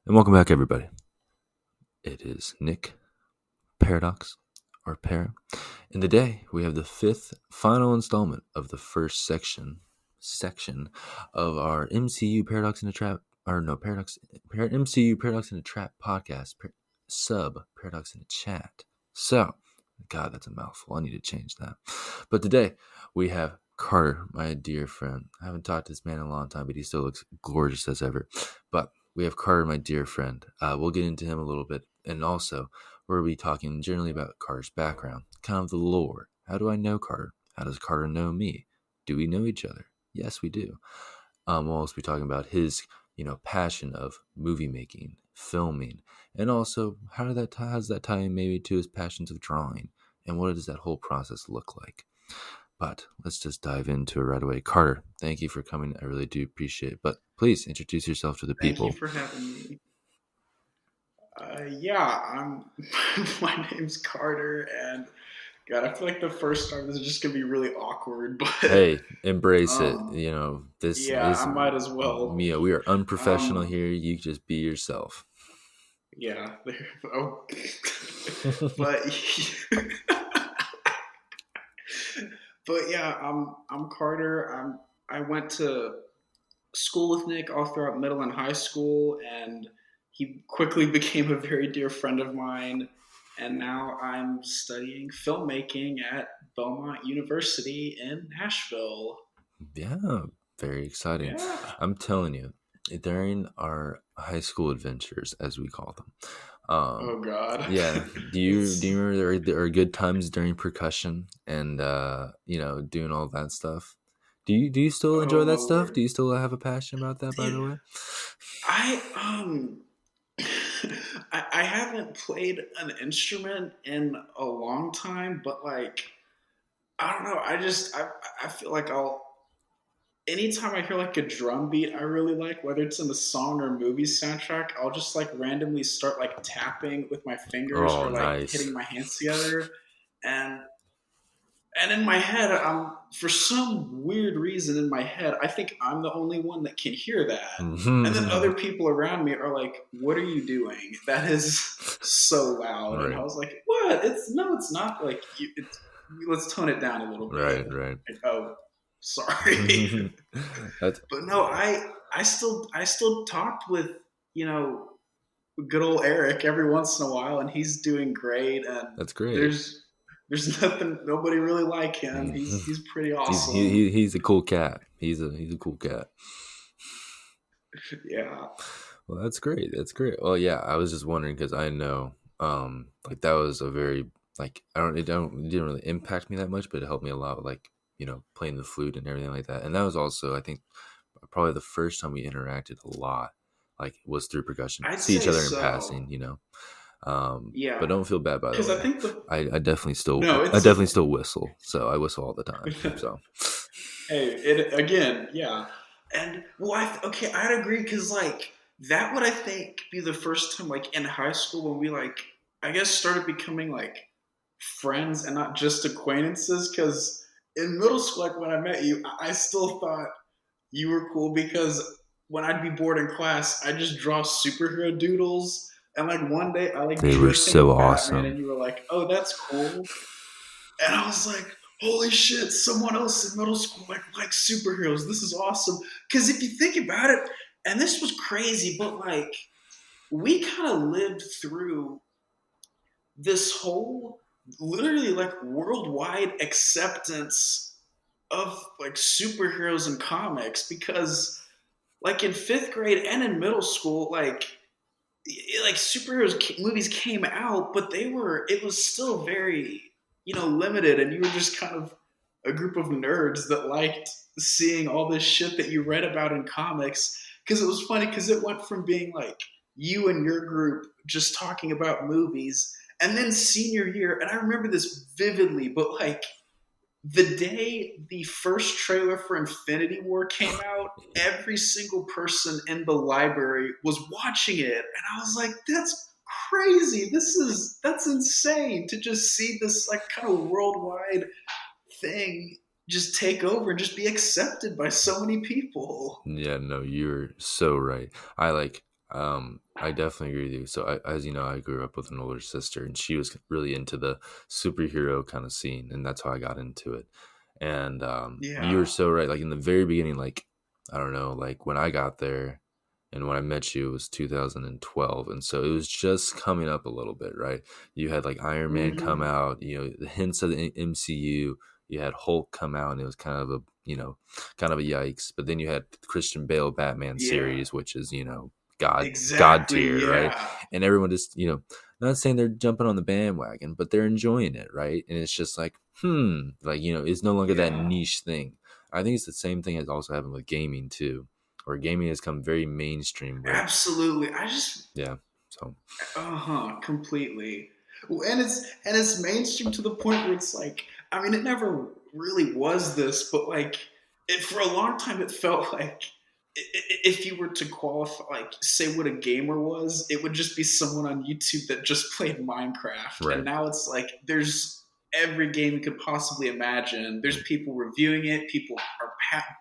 And welcome back, everybody. It is Nick, Paradox, or Para. And today we have the fifth final installment of the first section of our MCU Paradox in a Trap, MCU Paradox in a Trap podcast, sub Paradox in a Chat. So, God, that's a mouthful. I need to change that. But today we have Carter, my dear friend. I haven't talked to this man in a long time, but he still looks gorgeous as ever. But we have Carter, my dear friend. We'll get into him a little bit. And also, we'll be talking generally about Carter's background, kind of the lore. How do I know Carter? How does Carter know me? Do we know each other? Yes, we do. We'll also be talking about his, passion of movie making, filming, and also how does that tie in maybe to his passions of drawing, and what does that whole process look like? But let's just dive into it right away. Carter, thank you for coming. I really do appreciate it. But please introduce yourself to the Thank you people. for having me. I'm. My name's Carter, and God, I feel like the first time this is just gonna be really awkward. But Hey, embrace it. This yeah, is I might as well. we are unprofessional Um, here. You just be yourself. yeah. Oh, but but yeah, I'm Carter. I went to school with Nick all throughout middle and high school, and he quickly became a very dear friend of mine. And now I'm studying filmmaking at Belmont University in Nashville. Yeah, very exciting. Yeah. I'm telling you, during our high school adventures, as we call them, Oh God. yeah. Do you remember there are good times during percussion and doing all that stuff? Do you still Oh enjoy my that stuff? word. Do you still have a passion about that? By the Dude, way. I I haven't played an instrument in a long time, but like I don't know. I feel like I'll anytime I hear like a drum beat I really like, whether it's in a song or movie soundtrack, I'll just like randomly start like tapping with my fingers Oh, or like nice. hitting my hands together. And and in my head, I'm for some weird reason in my head, I think I'm the only one that can hear that. And then other people around me are like, "What are you doing? That is so loud." And I Right, was like, "What? It's no, it's not. Like, let's tone it down a little bit." right. Like, oh, sorry. That's But no, I still talked with you know good old Eric every once in a while, and he's doing great. And that's great. there's nobody really like him. He's pretty awesome. He's a cool cat. He's a cool cat. Yeah, Well, that's great. That's great. Well, yeah, I was just wondering because I know, like that was a very like it didn't really impact me that much, but it helped me a lot with like playing the flute and everything like that. And that was also I think probably the first time we interacted a lot, like was through percussion. I'd See each say other in so. passing. But Yeah, don't feel bad by the because I way. think the I definitely still no, I it's definitely okay. still whistle. So I whistle all the time. So Hey, it again, yeah. And well, okay, I'd agree because like that would I think be the first time like in high school when we like I guess started becoming like friends and not just acquaintances. Because in middle school, like when I met you, I still thought you were cool because when I'd be bored in class, I just draw superhero doodles. And like one day, I like they drew were a thing so of Batman, awesome. and you were like, "Oh, that's cool." And I was like, "Holy shit! Someone else in middle school likes superheroes. This is awesome." Because if you think about it, and this was crazy, but like we kind of lived through this whole literally like worldwide acceptance of like superheroes and comics because like in fifth grade and in middle school like superheroes movies came out but it was still very limited, and you were just kind of a group of nerds that liked seeing all this shit that you read about in comics. Because it was funny because it went from being like you and your group just talking about movies, and then senior year, and I remember this vividly, but like the day the first trailer for Infinity War came out, every single person in the library was watching it. And I was like, that's crazy. That's insane to just see this like kind of worldwide thing just take over and just be accepted by so many people. Yeah, no, you're so right. I definitely agree with you. So, as you know, I grew up with an older sister, and she was really into the superhero kind of scene, and that's how I got into it. And you were Yeah. so right. Like in the very beginning, like I don't know, like when I got there, and when I met you, it was 2012, and so it was just coming up a little bit, right? You had like Iron Man come Hmm. out, the hints of the MCU. You had Hulk come out, and it was kind of a kind of a yikes. But then you had Christian Bale Batman Yeah. series, which is God Exactly. tier, right? Yeah. And everyone just not saying they're jumping on the bandwagon, but they're enjoying it, right? And it's just like like it's no longer that Yeah. niche thing. I think it's the same thing has also happened with gaming too, where gaming has come very mainstream. Where Absolutely. I just yeah, so completely. Well, and it's mainstream to the point where it's like, I mean, it never really was this, but like, for a long time, it felt like if you were to qualify, like, say what a gamer was, it would just be someone on YouTube that just played Minecraft. And right, now it's like there's every game you could possibly imagine. There's people reviewing it. People are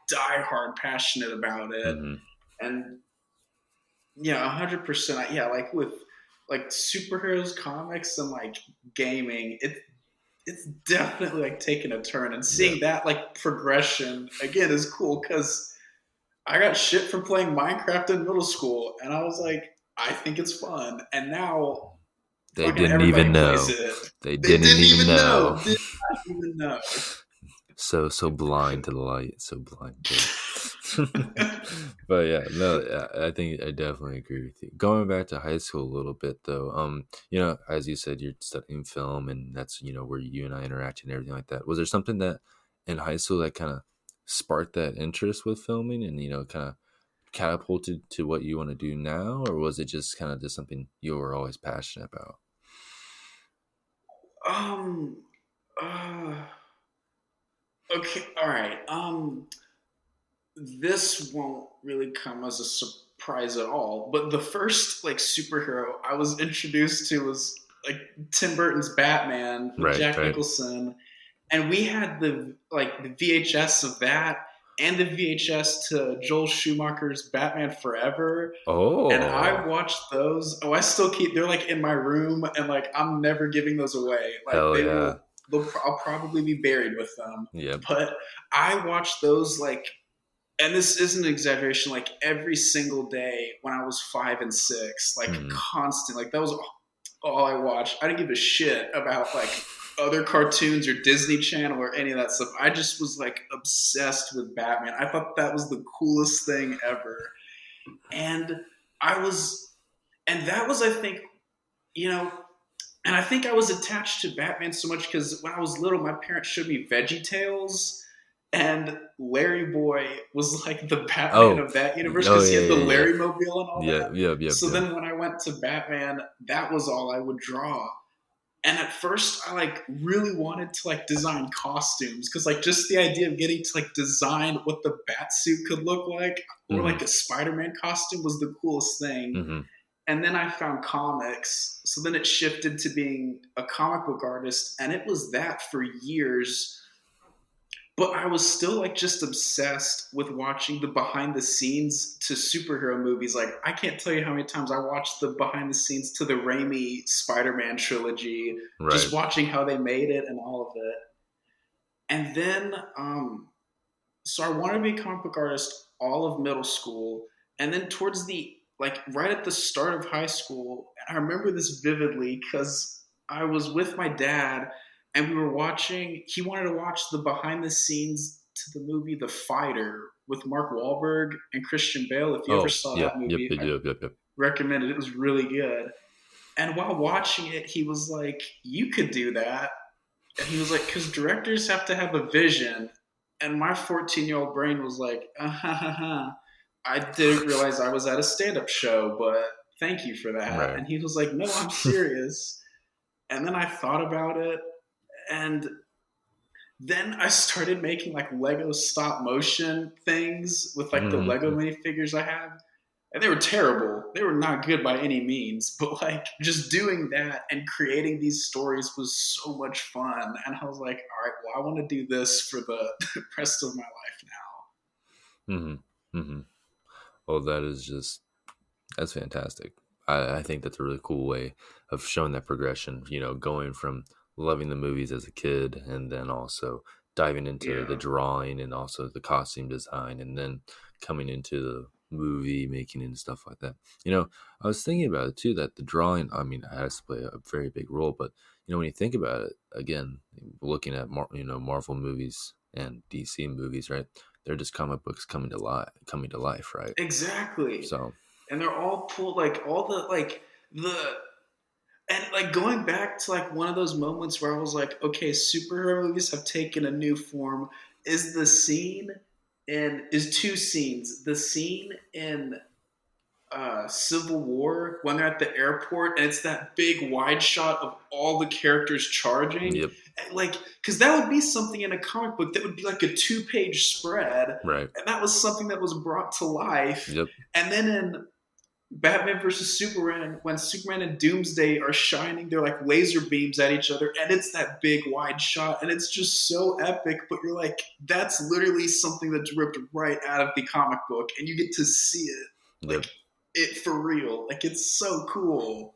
die hard passionate about it, mm-hmm. and yeah, 100%. Yeah, like with like superheroes, comics, and like gaming, it's definitely like taking a turn. And Yeah, seeing that like progression again is cool because I got shit for playing Minecraft in middle school, and I was like, I think it's fun. And now they fucking didn't everybody even plays know. it. They They didn't didn't even even know. know. Did not even know. So blind to the light, so blind to it. But yeah, no, I think I definitely agree with you. Going back to high school a little bit though, as you said, you're studying film, and that's where you and I interact and everything like that. Was there something that in high school that kind of sparked that interest with filming, and kind of catapulted to what you want to do now, or was it just kind of just something you were always passionate about? Um. Uh, okay. All right. This won't really come as a surprise at all. But the first like superhero I was introduced to was like Tim Burton's Batman with Right, Jack right. Nicholson, and we had the VHS of that and the VHS to Joel Schumacher's Batman Forever. And I Oh, watched those. Oh, I still keep. They're like in my room, and like I'm never giving those away. Like hell they yeah. will. I'll probably be buried with them. Yep. But I watched those like, and this isn't an exaggeration, like every single day when I was 5 and 6, like Hmm. constant, like that was all I watched. I didn't give a shit about like other cartoons or Disney Channel or any of that stuff. I just was like obsessed with Batman. I thought that was the coolest thing ever. And I was, and that was, I think, you know, and I think I was attached to Batman so much because when I was little, my parents showed me Veggie Tales, and Larry Boy was like the Batman Oh, of that universe oh because he yeah, had the yeah, yeah. Larry Mobile and all Yeah, that. yep, yep, So yep. then when I went to Batman, that was all I would draw. And at first, I like really wanted to like design costumes because like just the idea of getting to like design what the bat suit could look like or Hmm. like a Spider-Man costume was the coolest thing. Hmm. And then I found comics. So then it shifted to being a comic book artist, and it was that for years. But I was still like just obsessed with watching the behind the scenes to superhero movies. Like I can't tell you how many times I watched the behind the scenes to the Raimi Spider-Man trilogy, just Right. watching how they made it and all of it. And then so I wanted to be a comic book artist all of middle school, and then towards the like right at the start of high school, and I remember this vividly because I was with my dad and we were watching. He wanted to watch the behind the scenes to the movie The Fighter with Mark Wahlberg and Christian Bale. If you ever Oh, saw yeah, that yep, movie, yep, I yep, yep, yep. recommend it. It was really good. And while watching it, he was like, "You could do that." And he was like, because directors have to have a vision. And my 14-year-old brain was like, I didn't realize I was at a stand up show, but thank you for that. Right. And he was like, no, I'm serious. And then I thought about it. And then I started making like Lego stop motion things with like the Lego Hmm. minifigures I have, and they were terrible. They were not good by any means, but like just doing that and creating these stories was so much fun. And I was like, all right, well, I want to do this for the rest of my life Hmm. Hmm. Oh, that is just That's fantastic. I think that's a really cool way of showing that progression, going from loving the movies as a kid and then also diving into the Yeah. drawing and also the costume design and then coming into the movie making and stuff like that. I was thinking about it too, that the drawing, I mean, it has to play a very big role, but when you think about it, again, looking at Marvel movies and DC movies, right? They're just comic books coming to life, right? Exactly. So, And they're all pulled like all the like the and like going back to like one of those moments where I was like, okay, superhero movies have taken a new form. Is the scene and is two scenes. The scene in Civil War when they're at the airport and it's that big wide shot of all the characters charging. yep, And like, because that would be something in a comic book that would be like a 2-page spread. right, And that was something that was brought to life. yep, And then in Batman versus Superman, when Superman and Doomsday are shining their like laser beams at each other, and it's that big wide shot, and it's just so epic. But you're like, that's literally something that's ripped right out of the comic book, and you get to see it yep. like it for real. Like it's so cool.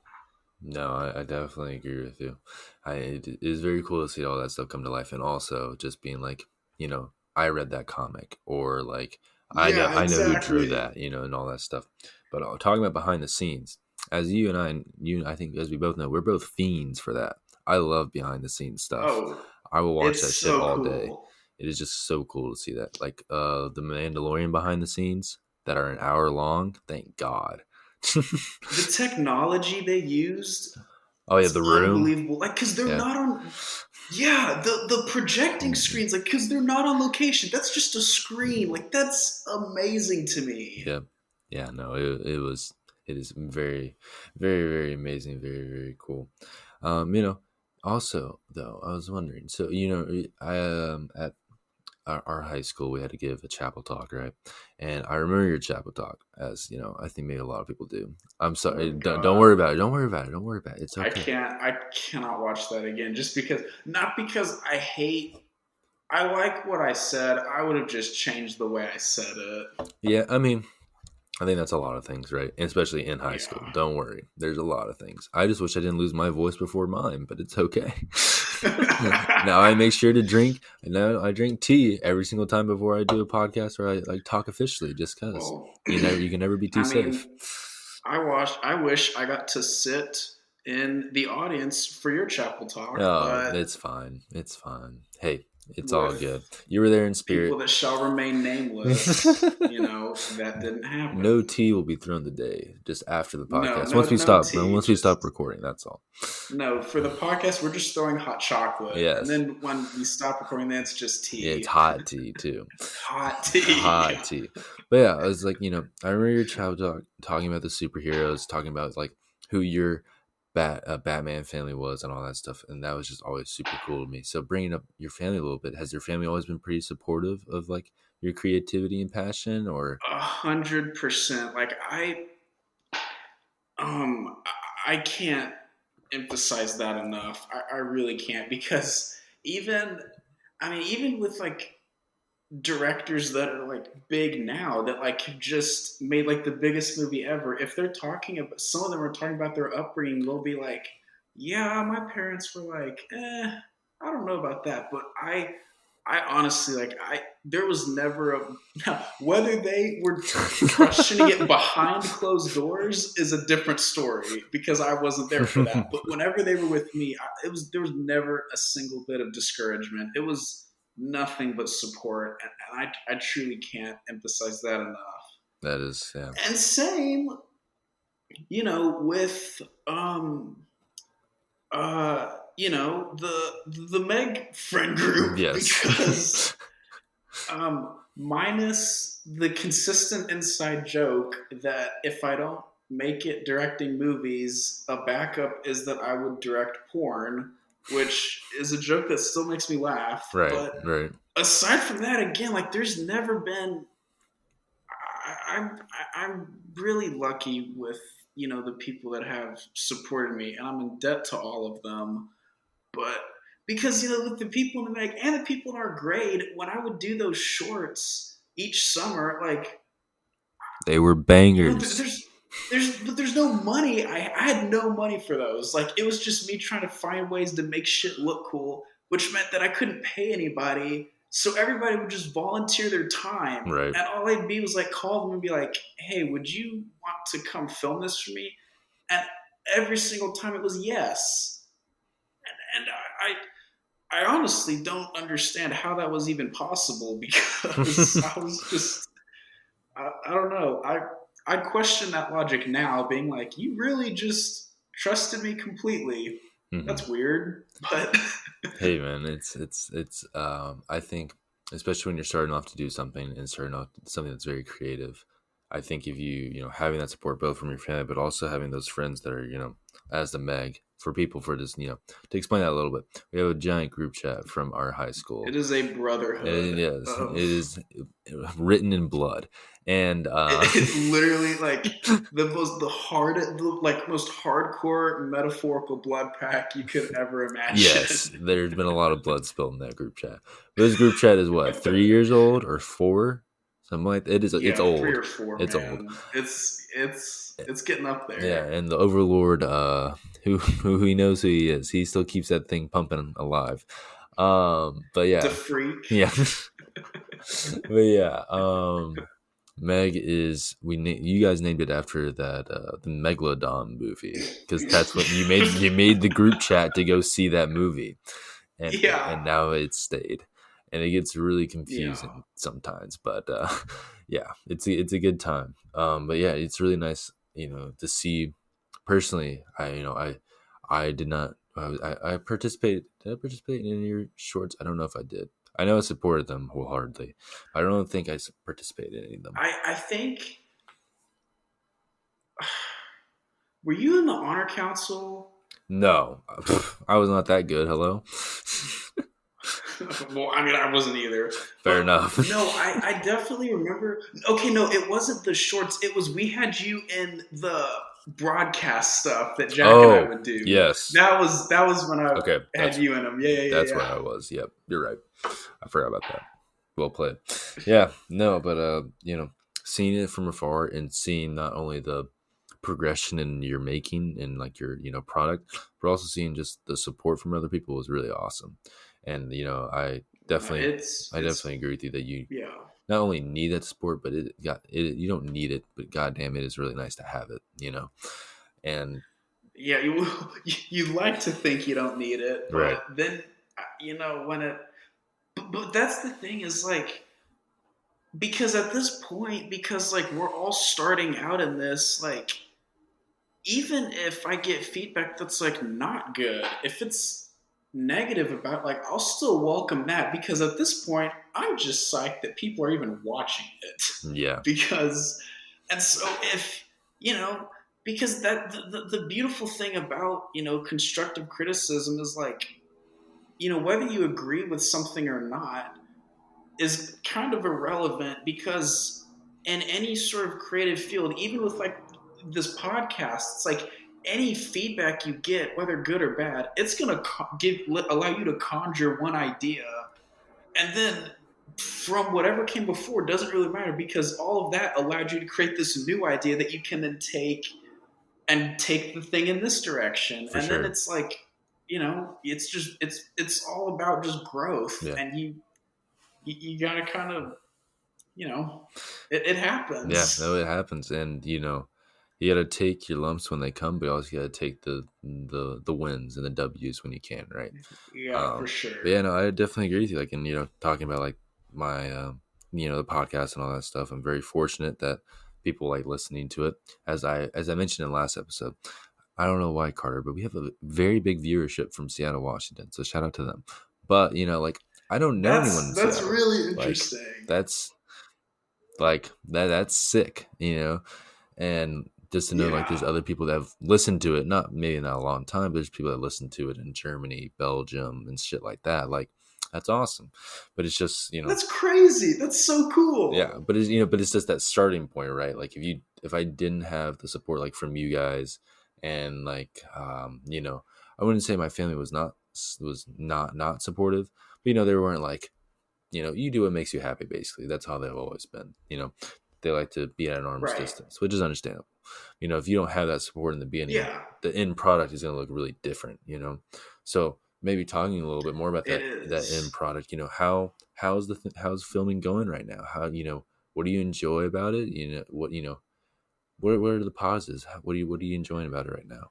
No, I definitely agree with you. It is very cool to see all that stuff come to life, and also just being like, I read that comic, or like Yeah, I know who drew exactly. that, and all that stuff. But talking about behind the scenes, as I think as we both know, we're both fiends for that. I love behind the scenes stuff. Oh, I will watch that it's shit so all day. cool. It is just so cool to see that, like the Mandalorian behind the scenes that are an hour long. Thank God. The technology they used, Oh yeah, it's the room. unbelievable. Like, cause they're Yeah. not on. Yeah, the projecting Mhm. screens, like, cause they're not on location. That's just a screen. Like, that's amazing to me. Yeah. Yeah, no, it is very, very, very amazing, very, very cool. Um, you know, Also though, I was wondering, so I at our high school we had to give a chapel talk, right? And I remember your chapel talk, as I think maybe a lot of people do. I'm sorry, Oh don't God, worry about it. Don't worry about it. Don't worry about it. It's I okay. can't. I cannot watch that again. Just because, not because I hate. I like what I said. I would have just changed the way I said it. Yeah, I mean, I think that's a lot of things, right? And especially in high school. Yeah. Don't worry. There's a lot of things. I just wish I didn't lose my voice before mine, but it's okay. Now I make sure to drink. Now I drink tea every single time before I do a podcast or I like talk officially, just because Well, you can never be too I safe. mean, I wish I got to sit in the audience for your chapel talk, Oh, but it's fine. It's fine. Hey, it's all good. with You were there in people spirit. that shall remain nameless, that didn't No happen. tea will be thrown today just after the No, podcast. no, no tea. Once we stop Just recording, that's all. no. For the podcast, we're just throwing hot chocolate, and Yes. then when we stop recording, then it's just Yeah, it's tea, hot tea too. hot tea. Hot tea. But yeah, I was like, I remember your child talking about the superheroes, talking about like who your Batman family was and all that stuff, and that was just always super cool to me. So bringing up your family a little bit, has your family always been pretty supportive of like your creativity and passion, or 100%. Like um, I can't emphasize that enough. I really can't because even even with like directors that are like big now that like have just made like the biggest movie ever, if they're talking about, some of them are talking about their upbringing, they'll be like, yeah, my parents were like, I don't know about that, but I honestly, like, I there was never a now, whether they were questioning it behind closed doors is a different story because I wasn't there for that. But whenever they were with me, it was there was never a single bit of discouragement. It was nothing but support, and I truly can't emphasize that enough. that is, yeah, And same, with the Meg friend group yes, because minus the consistent inside joke that if I don't make it directing movies, a backup is that I would direct porn, which is a joke that still makes me laugh. right, But right, aside from that, again, like there's never been. I'm really lucky with the people that have supported me, and I'm in debt to all of them. But because with the people in the mag and the people in our grade, when I would do those shorts each summer, like they were there, bangers. there's no money. I had no money for those. Like it was just me trying to find ways to make shit look cool, which meant that I couldn't pay anybody. So everybody would just volunteer their time, Right. and all I'd be was like call them and be like, "Hey, would you want to come film this for me?" And every single time it was yes. And I honestly don't understand how that was even possible because I was just I don't know. I question that logic now, being like, you really just trusted me completely. Hmm. That's weird, but Hey man, it's I think, especially when you're starting off to do something and starting off something that's very creative, I think if you know, having that support both from your family, but also having those friends that are, you know, as the Meg, for people, for just, you know, to explain that a little bit, we have a giant group chat from our high it school. is a It brotherhood of is written in blood. And it's literally like the most hardcore metaphorical blood pack you could ever yes, imagine. there's been a lot of blood spilled in that group chat. But this group chat is what, 3 years old or four, something like that. It's Yeah, three old. or four, It's old. man. It's getting up Yeah, there. and the Overlord, who he knows who he is, he still keeps that thing pumping alive. But The yeah, freak. yeah, but yeah. Meg is you guys named it after that the Megalodon movie, because that's what you made the group chat to go see that movie, and Yeah, now it's stayed, and it gets really yeah. confusing sometimes, but yeah, it's a good time. But yeah, it's really nice, you know, to see. Personally, I did not. I participated. Did I participate in your shorts? I don't know if I did. I know I supported them wholeheartedly. I don't think I participated in any of them. I think were you in the honor council? No, I was not that good. Hello. Well, I mean, I wasn't either. Fair But enough. no, I definitely remember. Okay, no, it wasn't the shorts. It was we had you in the broadcast stuff that Jack and I Oh would do. yes. That was when I Okay, had you in them. Yeah, yeah, yeah, that's yeah. where I was. Yep, you're right. I forgot about that. Well played. Yeah, no, but you know, seeing it from afar and seeing not only the progression in your making and like your, you know, product, but also seeing just the support from other people was really awesome. And you know, I definitely agree with you that you Yeah. not only need that support, but you don't need it, but goddamn, it is really nice to have it. You know, and Yeah, you like to think you don't need it, right, but then when it. But that's the thing is like because at this point, because like we're all starting out in this, like even if I get feedback that's like not good, if it's negative about like I'll still welcome that because at this point I'm just psyched that people are even watching it yeah, because and so if you know because that the beautiful thing about constructive criticism is like whether you agree with something or not is kind of irrelevant because in any sort of creative field, even with like this podcast, it's like any feedback you get, whether good or bad, it's gonna allow you to conjure one idea, and then from whatever came before doesn't really matter because all of that allowed you to create this new idea that you can then take the thing in this direction, for and then sure. it's like it's just it's all about just growth, Yeah, and you gotta kind of it yeah, no, happens. it happens, and you know, you got to take your lumps when they come, but you also got to take the wins and the W's when you can, right? Yeah, for sure. But yeah, no, I definitely agree with you. Like, and you know, talking about like my, you know, the podcast and all that stuff, I'm very fortunate that people like listening to it. As I mentioned in the last episode, I don't know why, Carter, but we have a very big viewership from Seattle, Washington. So shout out to them. But you know, like I don't know anyone in That's Seattle. really Like interesting. that's that's sick, you know, and just to know like there's Yeah, other people that have listened to it, not maybe not a long time, but there's people that listen to it in Germany, Belgium, and shit like that. Like that's awesome, but it's just, you know, that's crazy. That's so yeah, cool. but it's, you know, but it's just that starting point, right? Like if I didn't have the support like from you guys, and like you know, I wouldn't say my family was not supportive, but you know, they weren't like, you know, you do what makes you happy, basically. That's how they've always been, you know. They like to be at an arm's Right. distance, which is understandable. You know, if you don't have that support in the beginning, Yeah, the end product is going to look really different, you know? So maybe talking a little bit more about it that end is. product, you know, how's filming going right now? How, you know, what do you enjoy about it? You know, what are the pauses? What are you enjoying about it right now?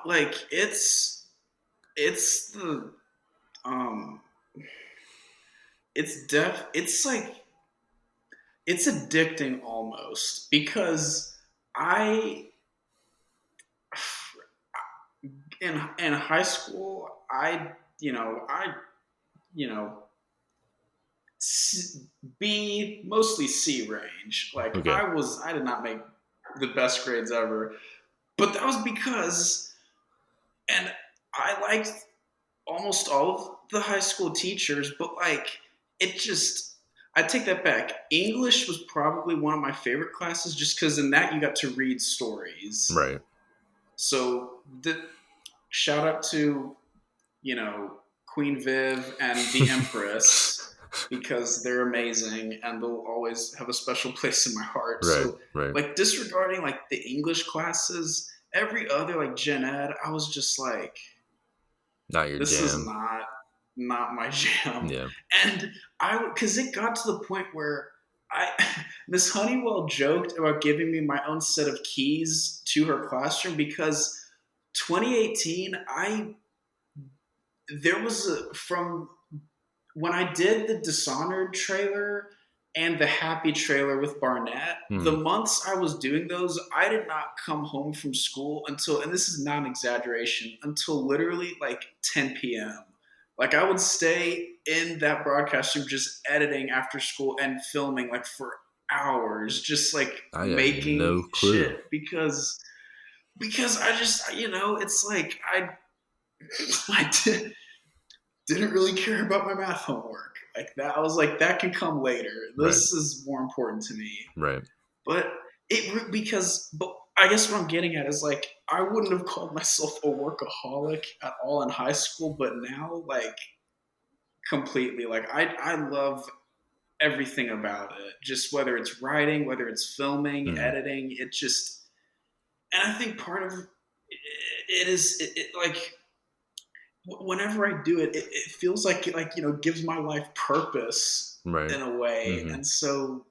Like it's the um it's like it's addicting almost because I in high school I you know C, B, mostly C range. Like Okay. I did not make the best grades ever, but that was because, and I liked almost all of the high school teachers, but like it just, I take that back. English was probably one of my favorite classes just because in that you got to read stories. Right. So the shout out to you know, Queen Viv and the Empress because they're amazing and they'll always have a special place in my heart. Right. So, Right. like, disregarding like the English classes, every other like gen ed, I was just like, Not your this is jam. not my jam. Yeah. And I because it got to the point where I Miss Honeywell joked about giving me my own set of keys to her classroom because 2018 I there was from when I did the Dishonored trailer and the Happy trailer with Barnett, the Hmm. months I was doing those, I did not come home from school until, and this is not an exaggeration, until literally like 10 p.m. Like I would stay in that broadcast room just editing after school and filming like for hours, just like I had no making clue. shit because I just it's like I didn't really care about my math homework like that. I was like, that can come later. Right. This is more important to me. Right. But but I guess what I'm getting at is like, I wouldn't have called myself a workaholic at all in high school, but now, like, completely. Like, I love everything about it. Just whether it's writing, whether it's filming, Hmm. editing, it just, and I think part of it is, like, whenever I do it, it feels like gives my life purpose Right. in a way, Hmm. and so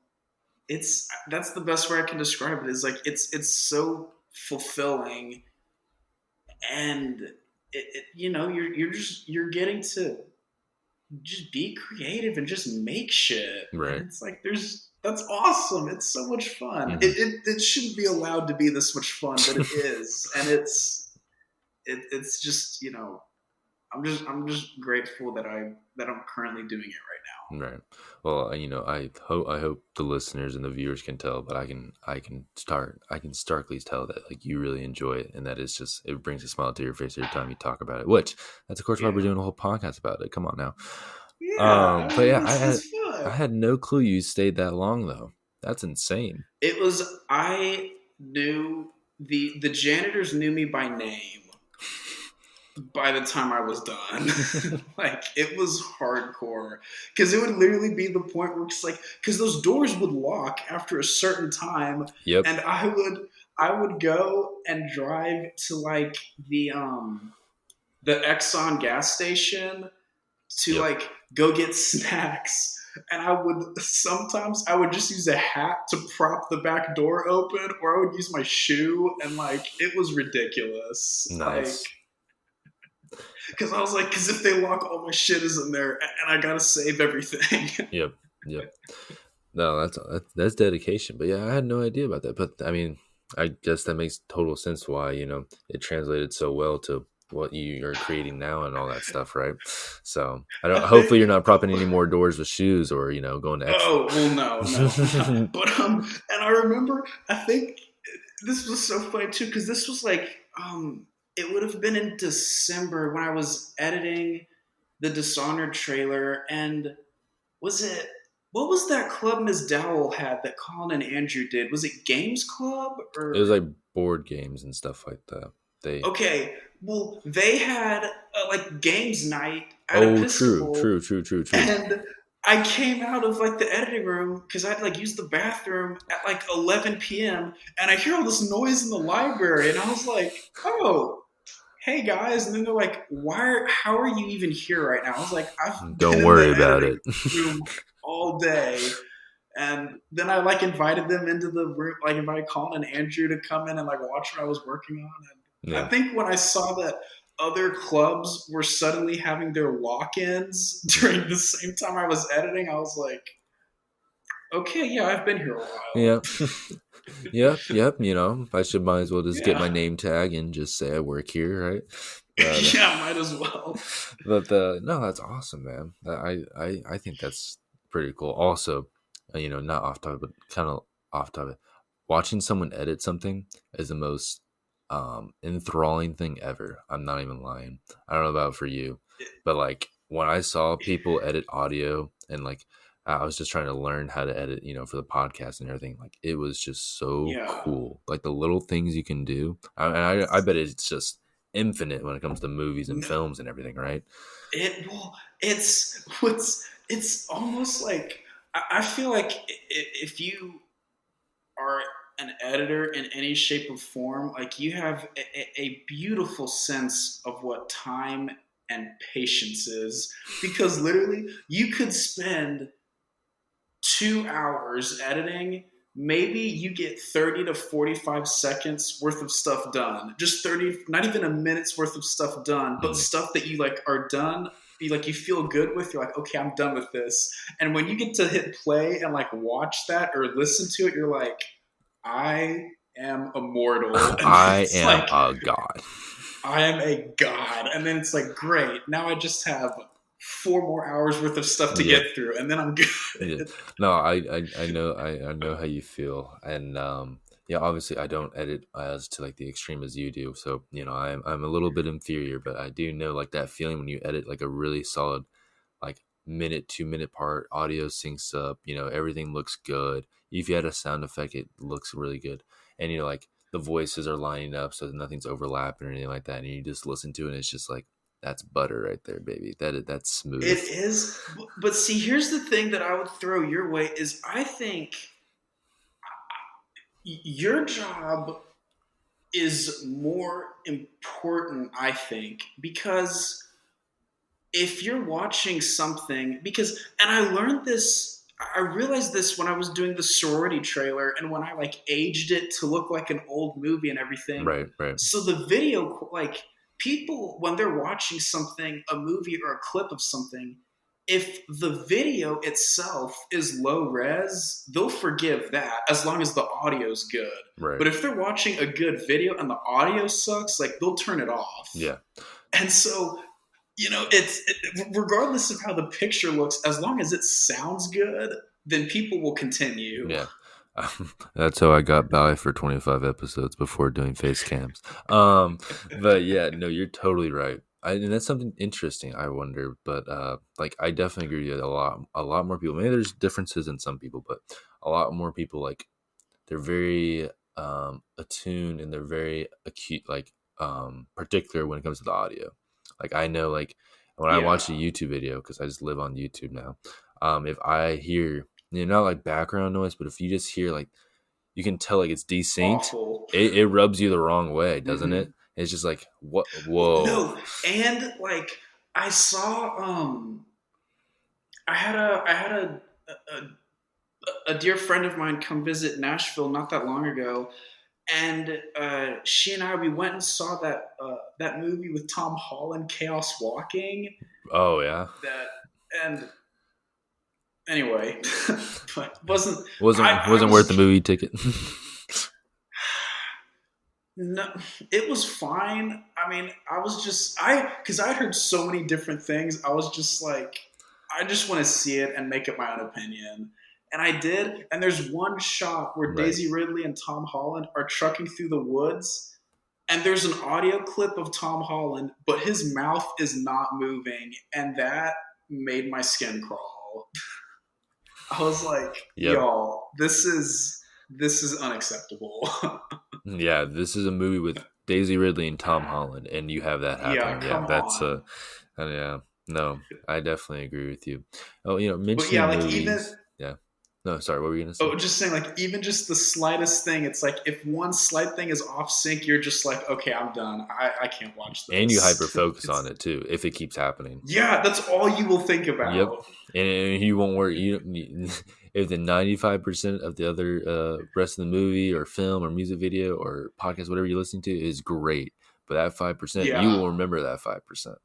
that's the best way I can describe it. Is like it's so fulfilling, and you're getting to just be creative and just make shit, and Right. it's like that's awesome. It's so much fun. Hmm. It shouldn't be allowed to be this much fun, but it is, and it's just I'm just grateful that I'm currently doing it Right. Well, you know, I hope the listeners and the viewers can tell, but I can starkly tell that like you really enjoy it, and that it's just it brings a smile to your face every time you talk about it. Which that's of course right why now. we're Yeah, doing a whole podcast about it. Come on now. yeah. I But mean, yeah, it's I fun. had no clue you stayed that long though. That's insane. It was I knew the janitors knew me by name by the time I was done. Like it was hardcore because it would literally be the point where it's like because those doors would lock after a certain time, Yep. and I would go and drive to like the Exxon gas station to Yep. like go get snacks. And I would just use a hat to prop the back door open, or I would use my shoe, and like it was ridiculous. Like, Nice. because I was like, because if they lock, all my shit is in there, and I gotta save everything. Yep. Yep. No, that's dedication. But yeah, I had no idea about that. But I mean, I guess that makes total sense why, you know, it translated so well to what you are creating now and all that stuff, right? So I I don't think. hopefully you're not propping any more doors with shoes or, you know, going to extra. Oh well, no. But and I remember, I think this was so funny too because this was like it would have been in December when I was editing the Dishonored trailer, and was it what was that club Ms. Dowell had that Colin and Andrew did? Was it Games Club It was or like board games and stuff like that. They okay? Well, they had like games night at Oh, true, Episcopal, true, true, true, true. and I came out of like the editing room because I'd like used the bathroom at like 11 p.m. and I hear all this noise in the library, and I was like, "Oh, hey guys!" And then they're like, How are you even here right now?" I was like, "I've been Don't in the worry about editing it. room all day." And then I like invited them into the room, like invited Colin and Andrew to come in and like watch what I was working on. And Yeah. I think when I saw that other clubs were suddenly having their lock-ins during the same time I was editing, I was like, okay, yeah, I've been here a while. Yep. Yep. I should might as well just get Yeah, my name tag and just say I work here, right? But yeah, might as well. no, that's awesome, man. I think that's pretty cool. Also, not off topic, but kind of off topic. Watching someone edit something is the most enthralling thing ever. I'm not even lying. I don't know about for you, but like when I saw people edit audio and like I was just trying to learn how to edit, for the podcast and everything. Like it was just so Yeah, cool. Like the little things you can do. I bet it's just infinite when it comes to movies and no, films and everything, right? it's almost like I feel like if you are an editor in any shape or form, like you have a beautiful sense of what time and patience is, because literally you could spend 2 hours editing, maybe you get 30 to 45 seconds worth of stuff done. Just 30, not even a minute's worth of stuff done, but Mhm. stuff that you like are done. You feel good with. You're like, okay, I'm done with this. And when you get to hit play and like watch that or listen to it, you're like, I am immortal. And I it's am like, a god. I am a god. And then it's like, great. Now I just have 4 more hours worth of stuff to Yep. get through, and then I'm good. Yeah. No, I know how you feel, and yeah, obviously I don't edit as to like the extreme as you do, so I'm a little bit inferior, but I do know like that feeling when you edit like a really solid like minute 2 minute part, audio syncs up, everything looks good. If you had a sound effect, it looks really good, and like the voices are lining up so that nothing's overlapping or anything like that, and you just listen to it, and it's just like that's butter right there, baby. That's smooth. It is, but see, here's the thing that I would throw your way is I think your job is more important, I think, because if you're watching something, and I learned this, I realized this when I was doing the sorority trailer and when I like aged it to look like an old movie and everything. Right, right. So the video, like people, when they're watching something, a movie or a clip of something, if the video itself is low res, they'll forgive that as long as the audio's good. Right. But if they're watching a good video and the audio sucks, like they'll turn it off. Yeah. And so regardless of how the picture looks, as long as it sounds good, then people will continue. Yeah. That's how I got by for 25 episodes before doing face cams. But yeah, no, you're totally right. And that's something interesting. I wonder, but like I definitely agree with you. A lot more people. Maybe there's differences in some people, but a lot more people like they're very attuned and they're very acute, like particular when it comes to the audio. Like I know, like when I Yeah, watch a YouTube video, because I just live on YouTube now. If I hear, not like background noise, but if you just hear like, you can tell like it's desynced, awful. it rubs you the wrong way, doesn't Hmm. it? It's just like what? Well, Whoa! no, and like I saw, I had a dear friend of mine come visit Nashville not that long ago, and she and I we went and saw that movie with Tom Holland, Chaos Walking. Oh yeah, That and anyway, but wasn't I wasn't worth the was movie ticket. no, it was fine. I mean, I was just because I heard so many different things. I was just like, I just want to see it and make it my own opinion. And I did. And there's one shot where Right. Daisy Ridley and Tom Holland are trucking through the woods, and there's an audio clip of Tom Holland, but his mouth is not moving, and that made my skin crawl. I was like, Yep. y'all, this is unacceptable. Yeah, this is a movie with Daisy Ridley and Tom Holland, and you have that Yeah, happening. Yeah, come that's on. yeah. No, I definitely agree with you. Oh, But yeah, mentioning like even movies. Yeah. No, sorry. What were you gonna say? oh, just saying, like even just the slightest thing, it's like if one slight thing is off sync, you're just like, okay, I'm done. I can't watch And you hyper this. focus on It's it too if it keeps happening. yeah, that's all you will think Yep. about. And you won't worry. If the 95% of the other rest of the movie or film or music video or podcast, whatever you're listening to, is great, but that 5%, you Yeah. will remember that 5%.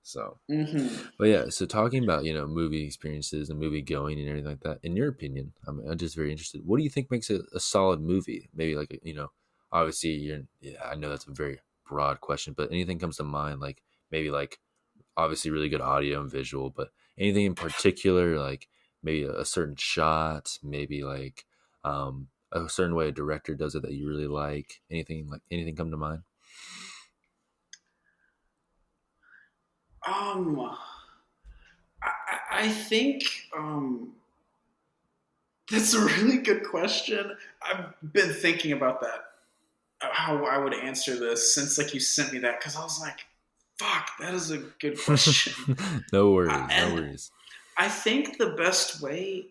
So, Hmm. but yeah, so talking about movie experiences and movie going and everything like that. In your opinion, I'm just very interested. What do you think makes a solid movie? Maybe like obviously yeah, I know that's a very broad question, but anything comes to mind like maybe like obviously really good audio and visual, but anything in particular, like maybe a certain shot, maybe like a certain way a director does it that you really like. Anything come to mind? Um, I think that's a really good question. I've been thinking about that, how I would answer this since like you sent me that because I was like, fuck, that is a good question. No worries, no And worries. I think the best way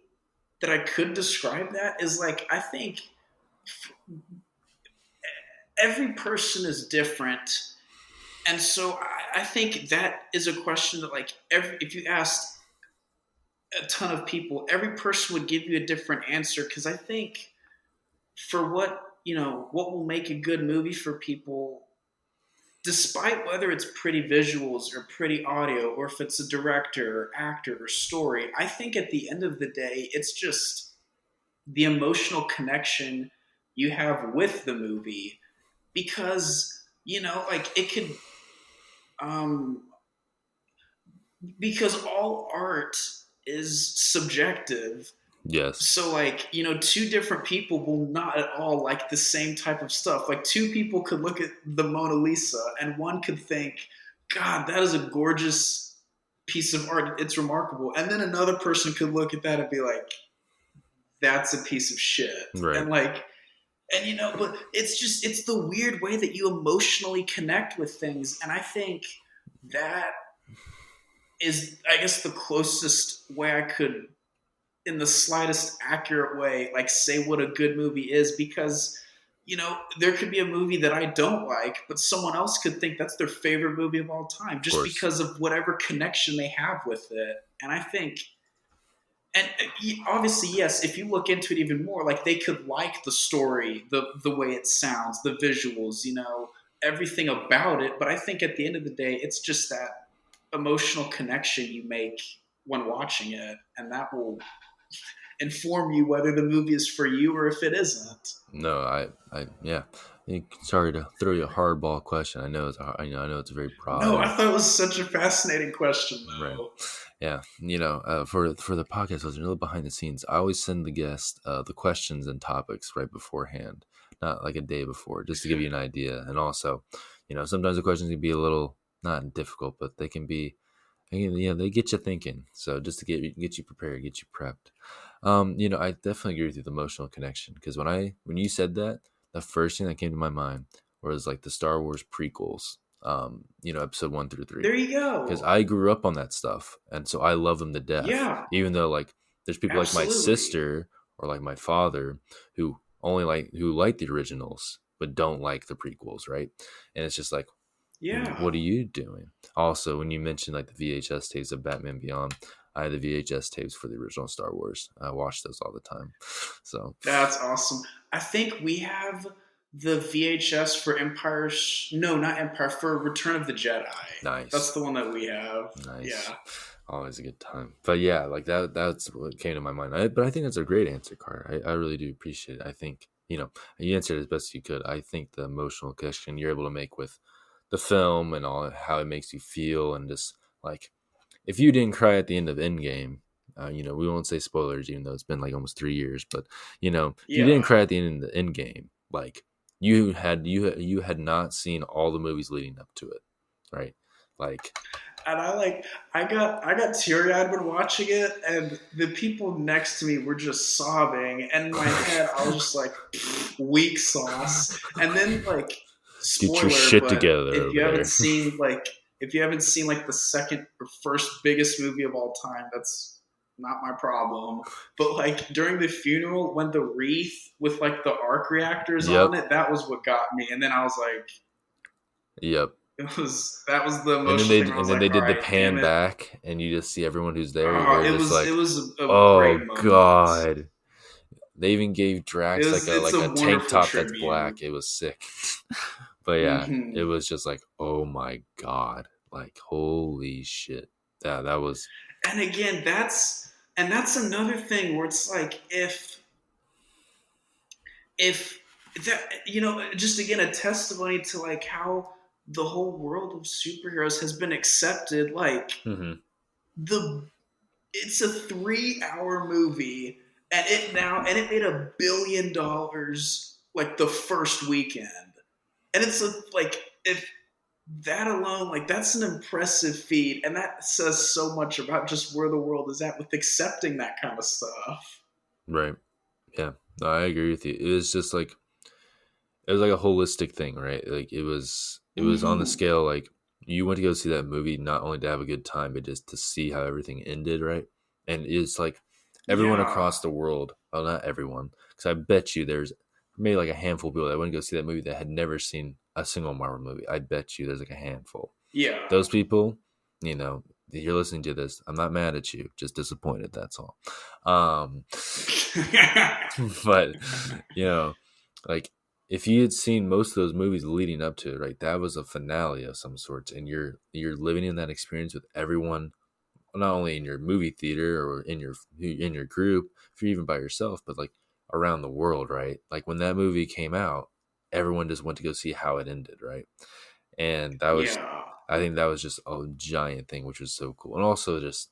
that I could describe that is like I think every person is different, and so I think that is a question that like if you asked a ton of people, every person would give you a different answer because I think for what will make a good movie for people, despite whether it's pretty visuals or pretty audio or if it's a director or actor or story, I think at the end of the day it's just the emotional connection you have with the movie because like it could um because all art is subjective. Yes, So like two different people will not at all like the same type of stuff. Like two people could look at the Mona Lisa and one could think, god, that is a gorgeous piece of art, it's remarkable, and then another person could look at that and be like, that's a piece of shit. right. And like, and but it's the weird way that you emotionally connect with things, and I think that is, I guess, the closest way I could, in the slightest accurate way, like say what a good movie is, because there could be a movie that I don't like, but someone else could think that's their favorite movie of all time Of just course, because of whatever connection they have with it. And I think, and obviously, yes, if you look into it even more, like they could like the story, the way it sounds, the visuals, everything about it. But I think at the end of the day, it's just that emotional connection you make when watching it, and that will inform you whether the movie is for you or if it isn't. no, yeah. Sorry to throw you a hardball question. I know it's very No, broad. I thought it was such a fascinating question, Right. though. Yeah. For the podcast, listeners, a little behind the scenes, I always send the guest the questions and topics right beforehand, not like a day before, just to give you an idea. And also, sometimes the questions can be a little not difficult, but they can be, they get you thinking. So just to get you prepared, get you prepped. I definitely agree with you, the emotional connection, because when you said that, the first thing that came to my mind was like the Star Wars prequels, episode 1 through 3, There you because go. I grew up on that stuff, and so I love them to death. Yeah, Even though like there's people like my absolutely. sister or like my father who like the originals but don't like the prequels, right? And it's just like, Yeah. what are you doing? Also, when you mentioned like the VHS tapes of Batman Beyond, I had the VHS tapes for the original Star Wars. I watched those all the time. So That's awesome. I think we have the VHS for Empire. No, not Empire. For Return of the Jedi. That's nice. the one that we have. Nice. Yeah. Always a good time. But yeah, like that's what came to my mind. But I think that's a great answer, Carter. I really do appreciate it. I think, you answered as best you could. I think the emotional connection you're able to make with the film and all how it makes you feel, and just like if you didn't cry at the end of Endgame, we won't say spoilers, even though it's been like almost 3 years. But if you didn't Yeah. cry at the end of the Endgame, like you had not seen all the movies leading up to it, right? Like, And I got teary eyed when watching it, and the people next to me were just sobbing. And in my head, I was just like, weak sauce. And then like, get your spoiler, shit but together if over you haven't there. seen like if you haven't seen like the second or first biggest movie of all time, that's not my problem. But like during the funeral, when the wreath with like the arc reactors on Yep. it, that was what got me. And then I was like, Yep. that was the emotional thing where I was They like, all did the right, damn pan it. back, and you just see everyone who's there. You're just It like, was a great oh moment. god. They even gave Drax It's like a a tank wonderful top that's tribute. black. It was sick. But yeah, it Hmm. was just like, oh my god, like holy shit. Yeah, that was. And again, that's another thing where it's like if that just again a testimony to like how the whole world of superheroes has been accepted. Like Hmm. the it's a 3 hour movie and it made $1 billion like the first weekend. And it's like if that alone, like that's an impressive feat, and that says so much about just where the world is at with accepting that kind of stuff. Right. Yeah. No, I agree with you. It was just like it was like a holistic thing, right? Like it was on the Hmm. scale like you went to go see that movie not only to have a good time, but just to see how everything ended, right? And it's like everyone Yeah, across the world, well, not everyone, because I bet you there's maybe like a handful of people that went to go see that movie that had never seen a single Marvel movie. I bet you there's like a handful. yeah, Those people, you know, you're listening to this. I'm not mad at you, just disappointed. That's all. Um, but you know, like if you had seen most of those movies leading up to it, right, that was a finale of some sorts, and you're living in that experience with everyone, not only in your movie theater or in your group, if you're even by yourself, but like around the world, right? Like when that movie came out, everyone just went to go see how it ended, right? And that was, yeah, I think that was just a giant thing, which was so cool, and also just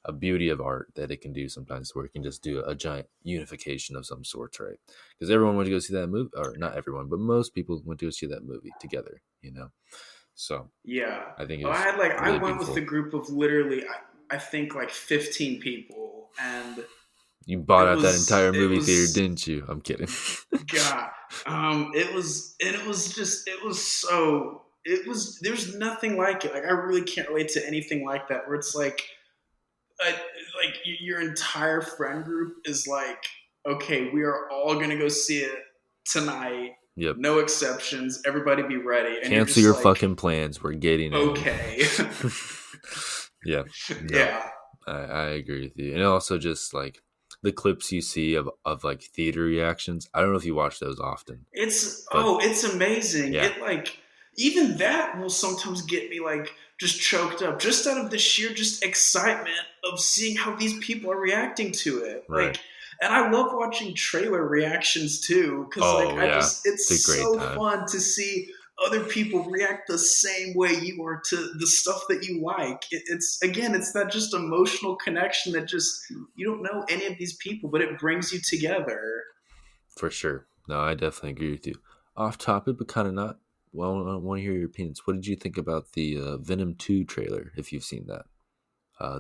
a beauty of art that it can do sometimes where it can just do a giant unification of some sorts, right? Because everyone went to go see that movie, or not everyone, but most people went to go see that movie together, you know? So yeah. I think it Oh, was I really went with a beautiful. group of literally I think like 15 people, and You bought out that entire it movie theater, was didn't you? I'm kidding. God. It was just it was so it was there's nothing like it. Like I really can't relate to anything like that where it's uh, like your entire friend group is like, okay, we are all gonna go see it tonight, Yep. no exceptions. Everybody be ready, and you're Cancel just your like, fucking plans. We're getting in. okay, Yeah. No, yeah. I agree with you. And also just like the clips you see of like theater reactions. I don't know if you watch those often, but It's amazing. yeah, It like even that will sometimes get me like just choked up just out of the sheer just excitement of seeing how these people are reacting to it. right. Like and I love watching trailer reactions too cuz like Oh yeah, it's a it's great so time fun to see other people react the same way you are to the stuff that you like. It's again, it's that just emotional connection that just you don't know any of these people, but it brings you together. for sure. No, I definitely agree with you. Off topic, but kind of not. Well, I want to hear your opinions. What did you think about the Venom 2 trailer? If you've seen that,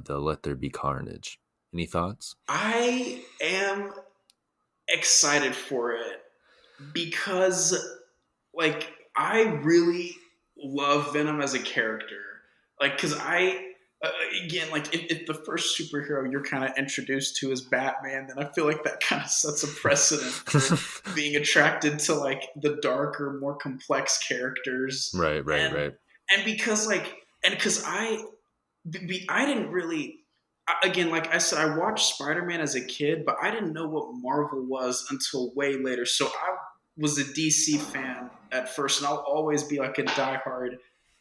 the Let There Be Carnage. Any thoughts? I am excited for it because like I really love Venom as a character. Like cuz again like if the first superhero you're kind of introduced to is Batman, then I feel like that kind of sets a precedent for being attracted to like the darker, more complex characters. Right, right, And right. because I didn't really again, like I said, I watched Spider Man as a kid, but I didn't know what Marvel was until way later. So I was a DC fan at first, and I'll always be like a diehard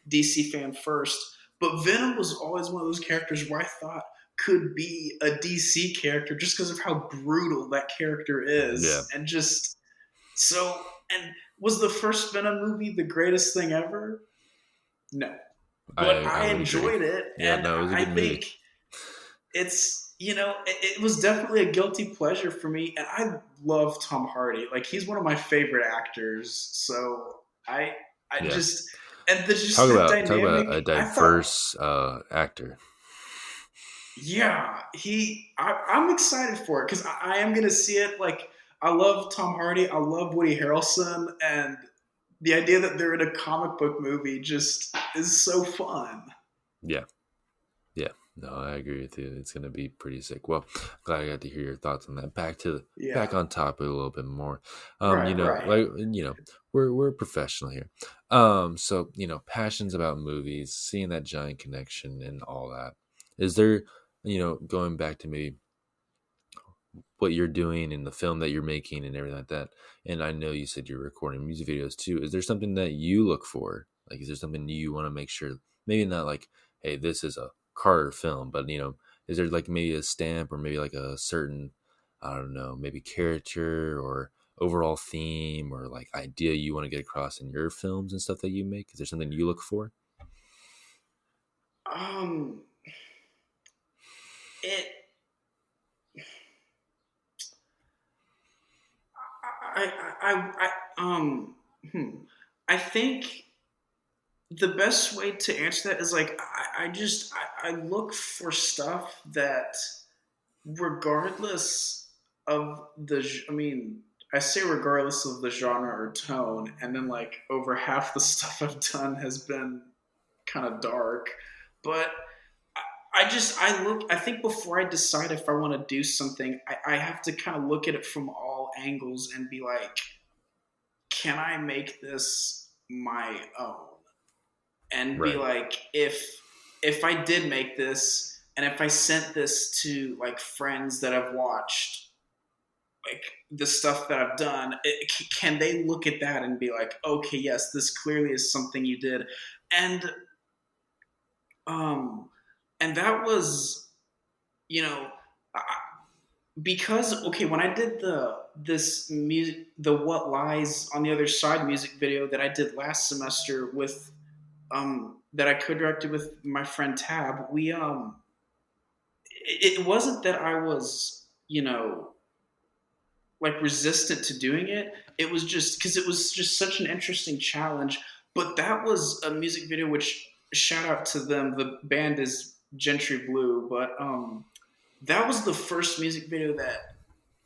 DC fan first. But Venom was always one of those characters where I thought could be a DC character just because of how brutal that character Yeah, is. And just so, and was the first Venom movie the greatest thing ever? No, but I I would agree. enjoyed it, Yeah, and no, it was a I good movie. think it's it was definitely a guilty pleasure for me, and I love Tom Hardy. Like he's one of my favorite actors. So I Yeah, just and there's just that talk about dynamic. a I thought, diverse actor. yeah, I'm excited for it because I am gonna see it. Like I love Tom Hardy, I love Woody Harrelson, and the idea that they're in a comic book movie just is so fun. Yeah. Yeah. No, I agree with you. It's gonna be pretty sick. Well, glad I got to hear your thoughts on that. Back Yeah. on topic a little bit more. Right, right. We're professional here. So passions about movies, seeing that giant connection and all that. Is there, going back to maybe what you're doing in the film that you're making and everything like that. And I know you said you're recording music videos too. Is there something that you look for? Like, is there something you want to make sure? Maybe not like, hey, this is a Carter film, but is there like maybe a stamp or maybe like a certain, I don't know, maybe character or overall theme or like idea you want to get across in your films and stuff that you make? Is there something you look for? Um, it. I hmm. I think the best way to answer that is like I look for stuff that regardless of I mean, I say regardless of the genre or tone, and then like over half the stuff I've done has been kind of dark, but I think before I decide if I want to do something, I have to kind of look at it from all angles and be like, can I make this my own? And be Right. like, if I did make this and if I sent this to like friends that I've watched like the stuff that I've done, can they look at that and be like, okay, yes, this clearly is something you did, and um, and that was, you know, because okay, when I did this music, the What Lies on the Other Side music video that I did last semester with that I co-directed with my friend Tab, it wasn't that I was, like resistant to doing it. It was just because it was just such an interesting challenge. But that was a music video which, shout out to them. The band is Gentry Blue, but that was the first music video that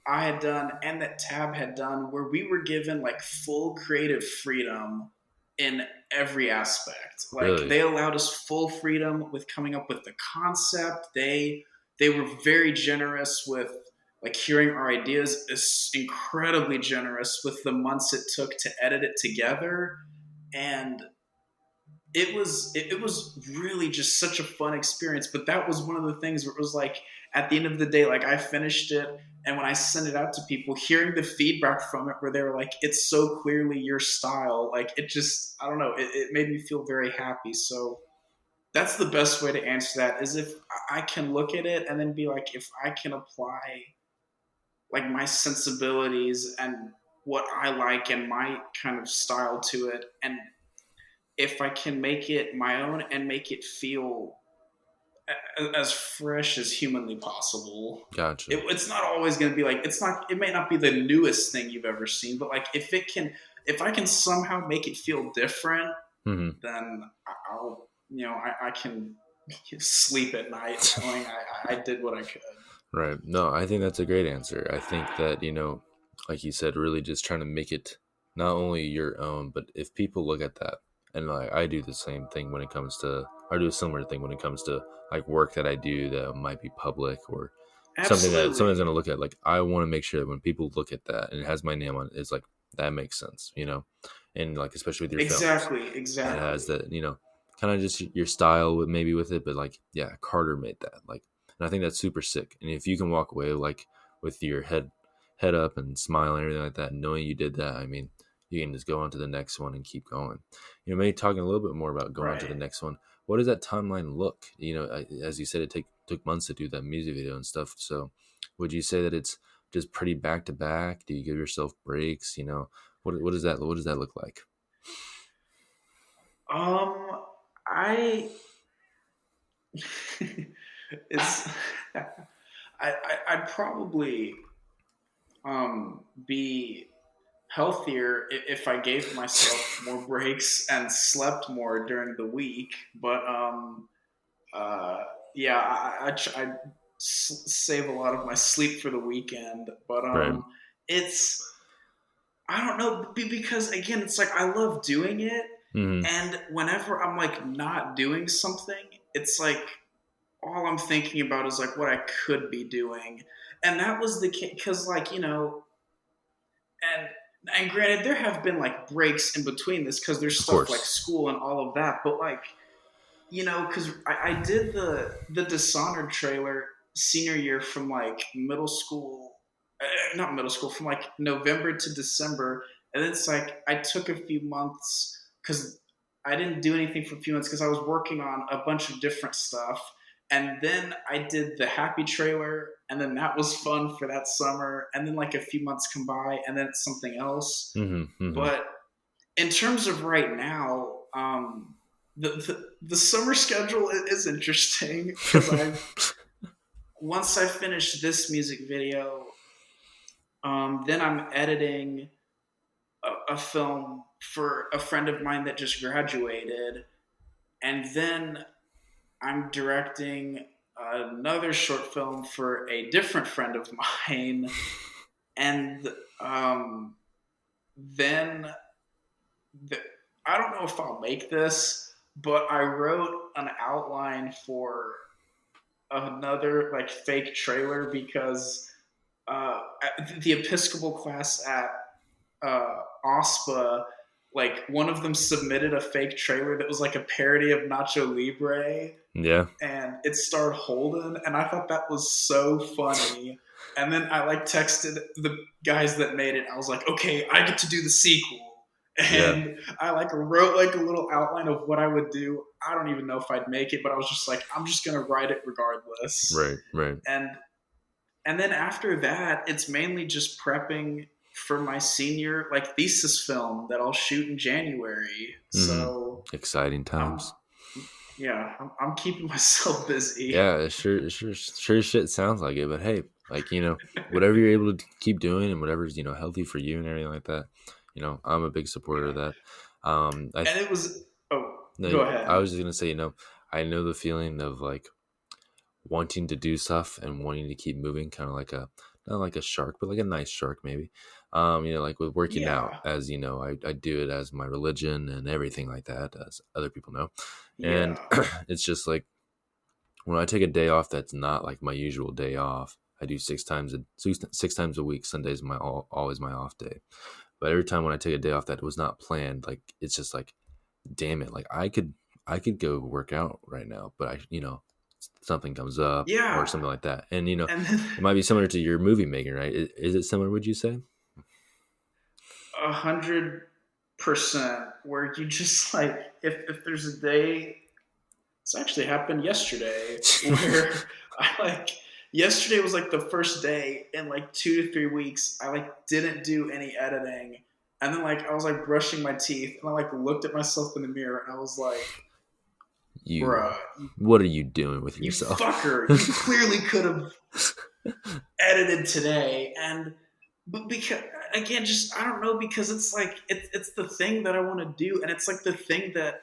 I had done and that Tab had done where we were given like full creative freedom in every aspect. Like Really? they allowed us full freedom with coming up with the concept. They were very generous with like hearing our ideas, is incredibly generous with the months it took to edit it together. And it was really just such a fun experience. But that was one of the things where it was like at the end of the day, like I finished it, and when I sent it out to people, hearing the feedback from it, where they were like, "It's so clearly your style," like it just I don't know, it made me feel very happy. So that's the best way to answer that is if I can look at it and then be like, if I can apply like my sensibilities and what I like and my kind of style to it, and if I can make it my own and make it feel as fresh as humanly possible. Gotcha. It's not always going to be like it's not. It may not be the newest thing you've ever seen, but like if I can somehow make it feel different, Hmm. then I'll, I can sleep at night knowing I did what I could. Right. No, I think that's a great answer. I think that, like you said, really just trying to make it not only your own, but if people look at that, and like I do the same thing when it comes to, I do a similar thing when it comes to like work that I do that might be public or something that someone's Absolutely. going to look at. Like, I want to make sure that when people look at that and it has my name on it, it's like, that makes sense. And like, especially with your films, Exactly. it has Exactly. that, kind of just your style with maybe with it, but like, yeah, Carter made that. Like, and I think that's super sick. And if you can walk away like with your head up and smile and everything like that, knowing you did that, I mean, you can just go on to the next one and keep going. Maybe talking a little bit more about going on to the Right. next one. What does that timeline look? As you said, it took months to do that music video and stuff. So, would you say that it's just pretty back to back? Do you give yourself breaks? What does that look like? I it's I'd probably be healthier if I gave myself more breaks and slept more during the week. But uh, yeah, I save a lot of my sleep for the weekend. But Right. it's I don't know, because again, it's like I love doing it, Mm-hmm. and whenever I'm like not doing something, it's like all I'm thinking about is like what I could be doing, and that was the case because like and and granted, there have been like breaks in between this because there's Of stuff like course. school and all of that, but like because I did the Dishonored trailer senior year from like middle school, not middle school, from like November to December, and it's like I took a few months because I didn't do anything for a few months because I was working on a bunch of different stuff, and then I did the Happy trailer, and then that was fun for that summer, and then like a few months come by, and then it's something else. Mm-hmm. Mm-hmm. But in terms of right now, the summer schedule is interesting because I once I finish this music video, then I'm editing a film for a friend of mine that just graduated, and then I'm directing another short film for a different friend of mine, and then the, I don't know if I'll make this, but I wrote an outline for another like fake trailer because the Episcopal class at OSPA, like one of them submitted a fake trailer that was like a parody of Nacho Libre, Yeah. and it starred Holden, and I thought that was so funny. And then I like texted the guys that made it. I was like, okay, I get to do the sequel. Yeah. And I like wrote like a little outline of what I would do. I don't even know if I'd make it, but I was just like, I'm just gonna write it regardless. Right. Right. And and then after that, it's mainly just prepping for my senior like thesis film that I'll shoot in January. Mm-hmm. So Exciting I'm times. yeah, I'm keeping myself busy. Yeah, it sure shit sounds like it. But hey, like whatever you're able to keep doing and whatever's healthy for you and everything like that. I'm a big supporter Yeah. of that. I And it was oh, no, go I ahead. was just gonna say, I know the feeling of like wanting to do stuff and wanting to keep moving, kind of like a not like a shark, but like a nice shark maybe. Like with working out, Yeah. as I do it as my religion and everything like that, as other people know, and Yeah. it's just like when I take a day off that's not like my usual day off. I do six times a week. Sunday's always my off day. But every time when I take a day off that was not planned, like it's just like, damn it, like I could go work out right now, but something comes up or Yeah. something like that, and And then it might be similar to your movie making, right? Is it similar? Would you say? 100% where you just like if there's a day, it's actually happened yesterday where I like yesterday was like the first day in like 2 to 3 weeks I like didn't do any editing, and then like I was like brushing my teeth and I like looked at myself in the mirror and I was like, You, bruh, what are you doing with you yourself? fucker, you clearly could have edited today. And but because again, just I don't know, because it's like it's the thing that I want to do, and it's like the thing that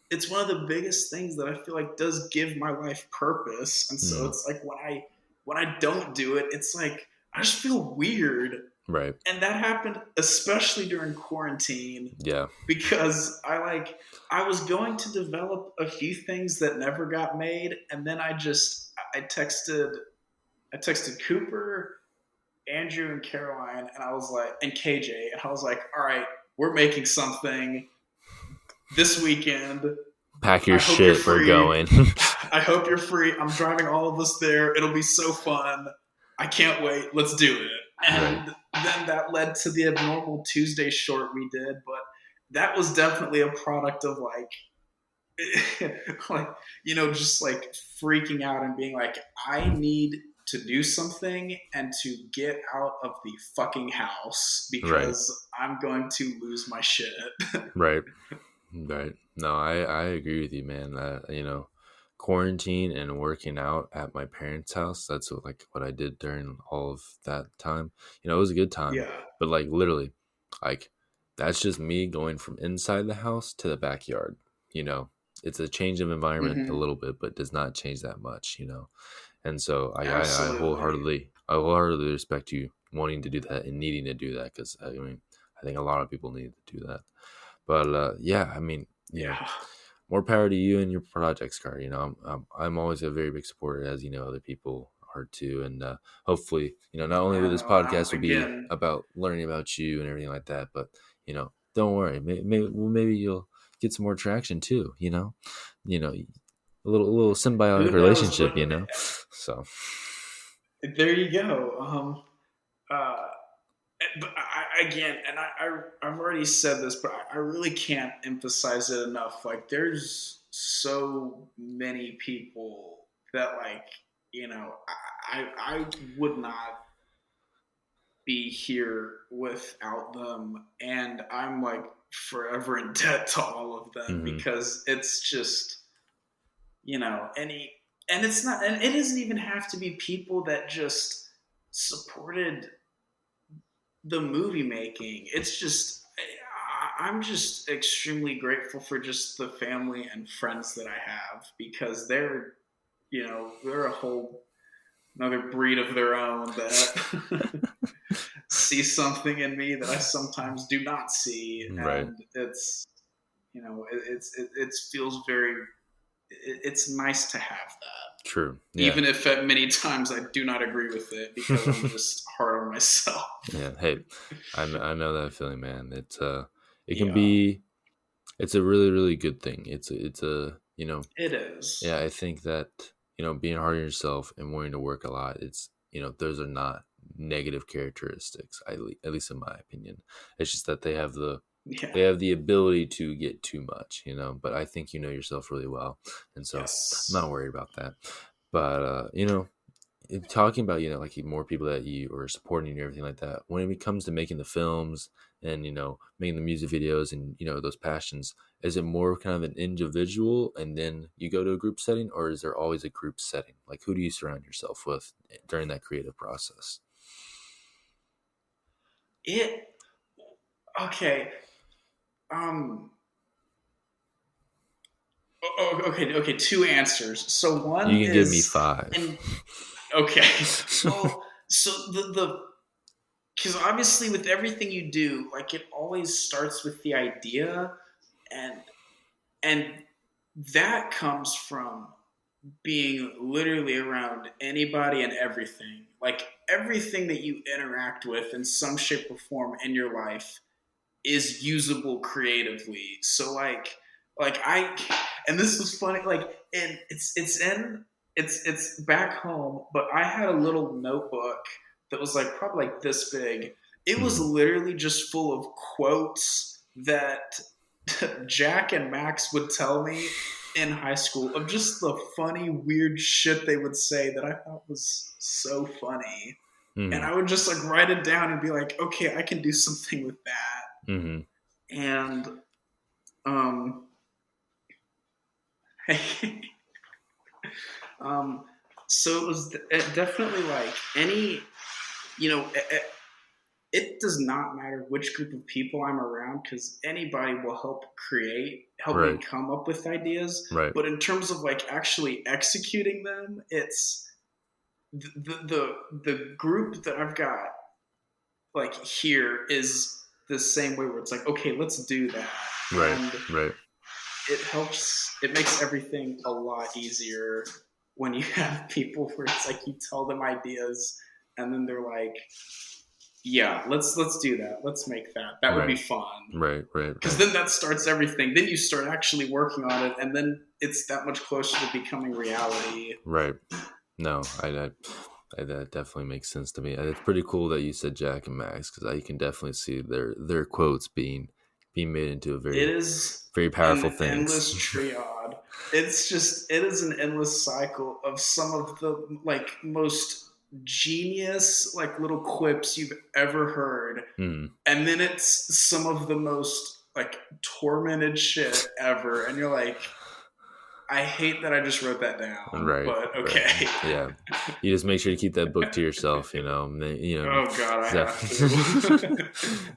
it's one of the biggest things that I feel like does give my life purpose. And so Hmm. it's like when I don't do it, it's like I just feel weird. Right. And that happened especially during quarantine Yeah. because I was going to develop a few things that never got made, and then I texted Cooper, Andrew, and Caroline, and I was like, and KJ, and I was like, all right, we're making something this weekend. Pack your I hope you're shit. We're free. going. I hope you're free. I'm driving all of us there. It'll be so fun. I can't wait. Let's do it. Right. And then that led to the abnormal Tuesday short we did, but that was definitely a product of like like just like freaking out and being like, I need to do something and to get out of the fucking house Right. because I'm going to lose my shit. Right. Right. No, I agree with you, man. Quarantine and working out at my parents' house, that's what I did during all of that time. It was a good time, Yeah. but like literally, like that's just me going from inside the house to the backyard. you know it's a change of environment a Hmm. little bit, but does not change that much. And so I Absolutely. wholeheartedly respect you wanting to do that and needing to do that, because I mean, I think a lot of people need to do that. But yeah, I mean, Yeah. more power to you and your projects, Car. I'm always a very big supporter, as other people are too. And hopefully, not only will I this know. podcast will be Again, about learning about you and everything like that, but don't worry, maybe you'll get some more traction too. A little who symbiotic knows? relationship. But So there you go. Uh, but again, and I've already said this, but I really can't emphasize it enough. Like, there's so many people that, like, I would not be here without them, and I'm like forever in debt to all of them mhm. because it's just any and it's not, and it doesn't even have to be people that just supported the movie making. It's just I'm just extremely grateful for just the family and friends that I have because they're a whole another breed of their own that see something in me that I sometimes do not see, Right. and it feels very. It's nice to have that, True. Yeah. even if at many times I do not agree with it because I'm just hard on myself. Yeah. Hey, I know that feeling, man. It can Yeah, be. It's a really, really good thing. It's a it is. yeah. I think that being hard on yourself and wanting to work a lot. Those are not negative characteristics. At least in my opinion, it's just that Yeah. they have the ability to get too much. But I think you know yourself really well, and so I'm not Yes. worried about that. But talking about like more people that you are supporting you and everything like that, when it comes to making the films and making the music videos and those passions, is it more kind of an individual and then you go to a group setting, or is there always a group setting? Like, who do you surround yourself with during that creative process? It okay. Um. Okay. Okay. Two answers. So You one can give me is, five. and okay. Well, so the because obviously with everything you do, like, it always starts with the idea, and and that comes from being literally around anybody and everything. Like, everything that you interact with in some shape or form in your life is usable creatively. So like I and this was funny, like, and it's back home, but I had a little notebook that was like probably like this big. It was Mhm. literally just full of quotes that Jack and Max would tell me in high school of just the funny, weird shit they would say that I thought was so funny. And Mhm. I would just like write it down and be like, okay, I can do something with that. Mhm. And um, um, so it definitely like any, it does not matter which group of people I'm around because anybody will help me Right. come up with ideas. Right. But in terms of like actually executing them, it's the group that I've got like here is the same way where it's like, okay, let's do that. Right. And Right. it makes everything a lot easier when you have people where it's like you tell them ideas and then they're like, yeah, let's do that, let's make that would be Right. fun, Right. Right. because then that starts everything, then you start actually working on it, and then it's that much closer to becoming reality. Right. No, that definitely makes sense to me. And it's pretty cool that you said Jack and Max, because I can definitely see their quotes being made into a It very, is very powerful an things. endless triad. It is an endless cycle of some of the like most genius like little quips you've ever heard, Mm, and then it's some of the most like tormented shit ever, and you're like, I hate that I just wrote that down, right, but right. okay. Yeah, you just make sure you keep that book to yourself. Oh god, I have Exactly.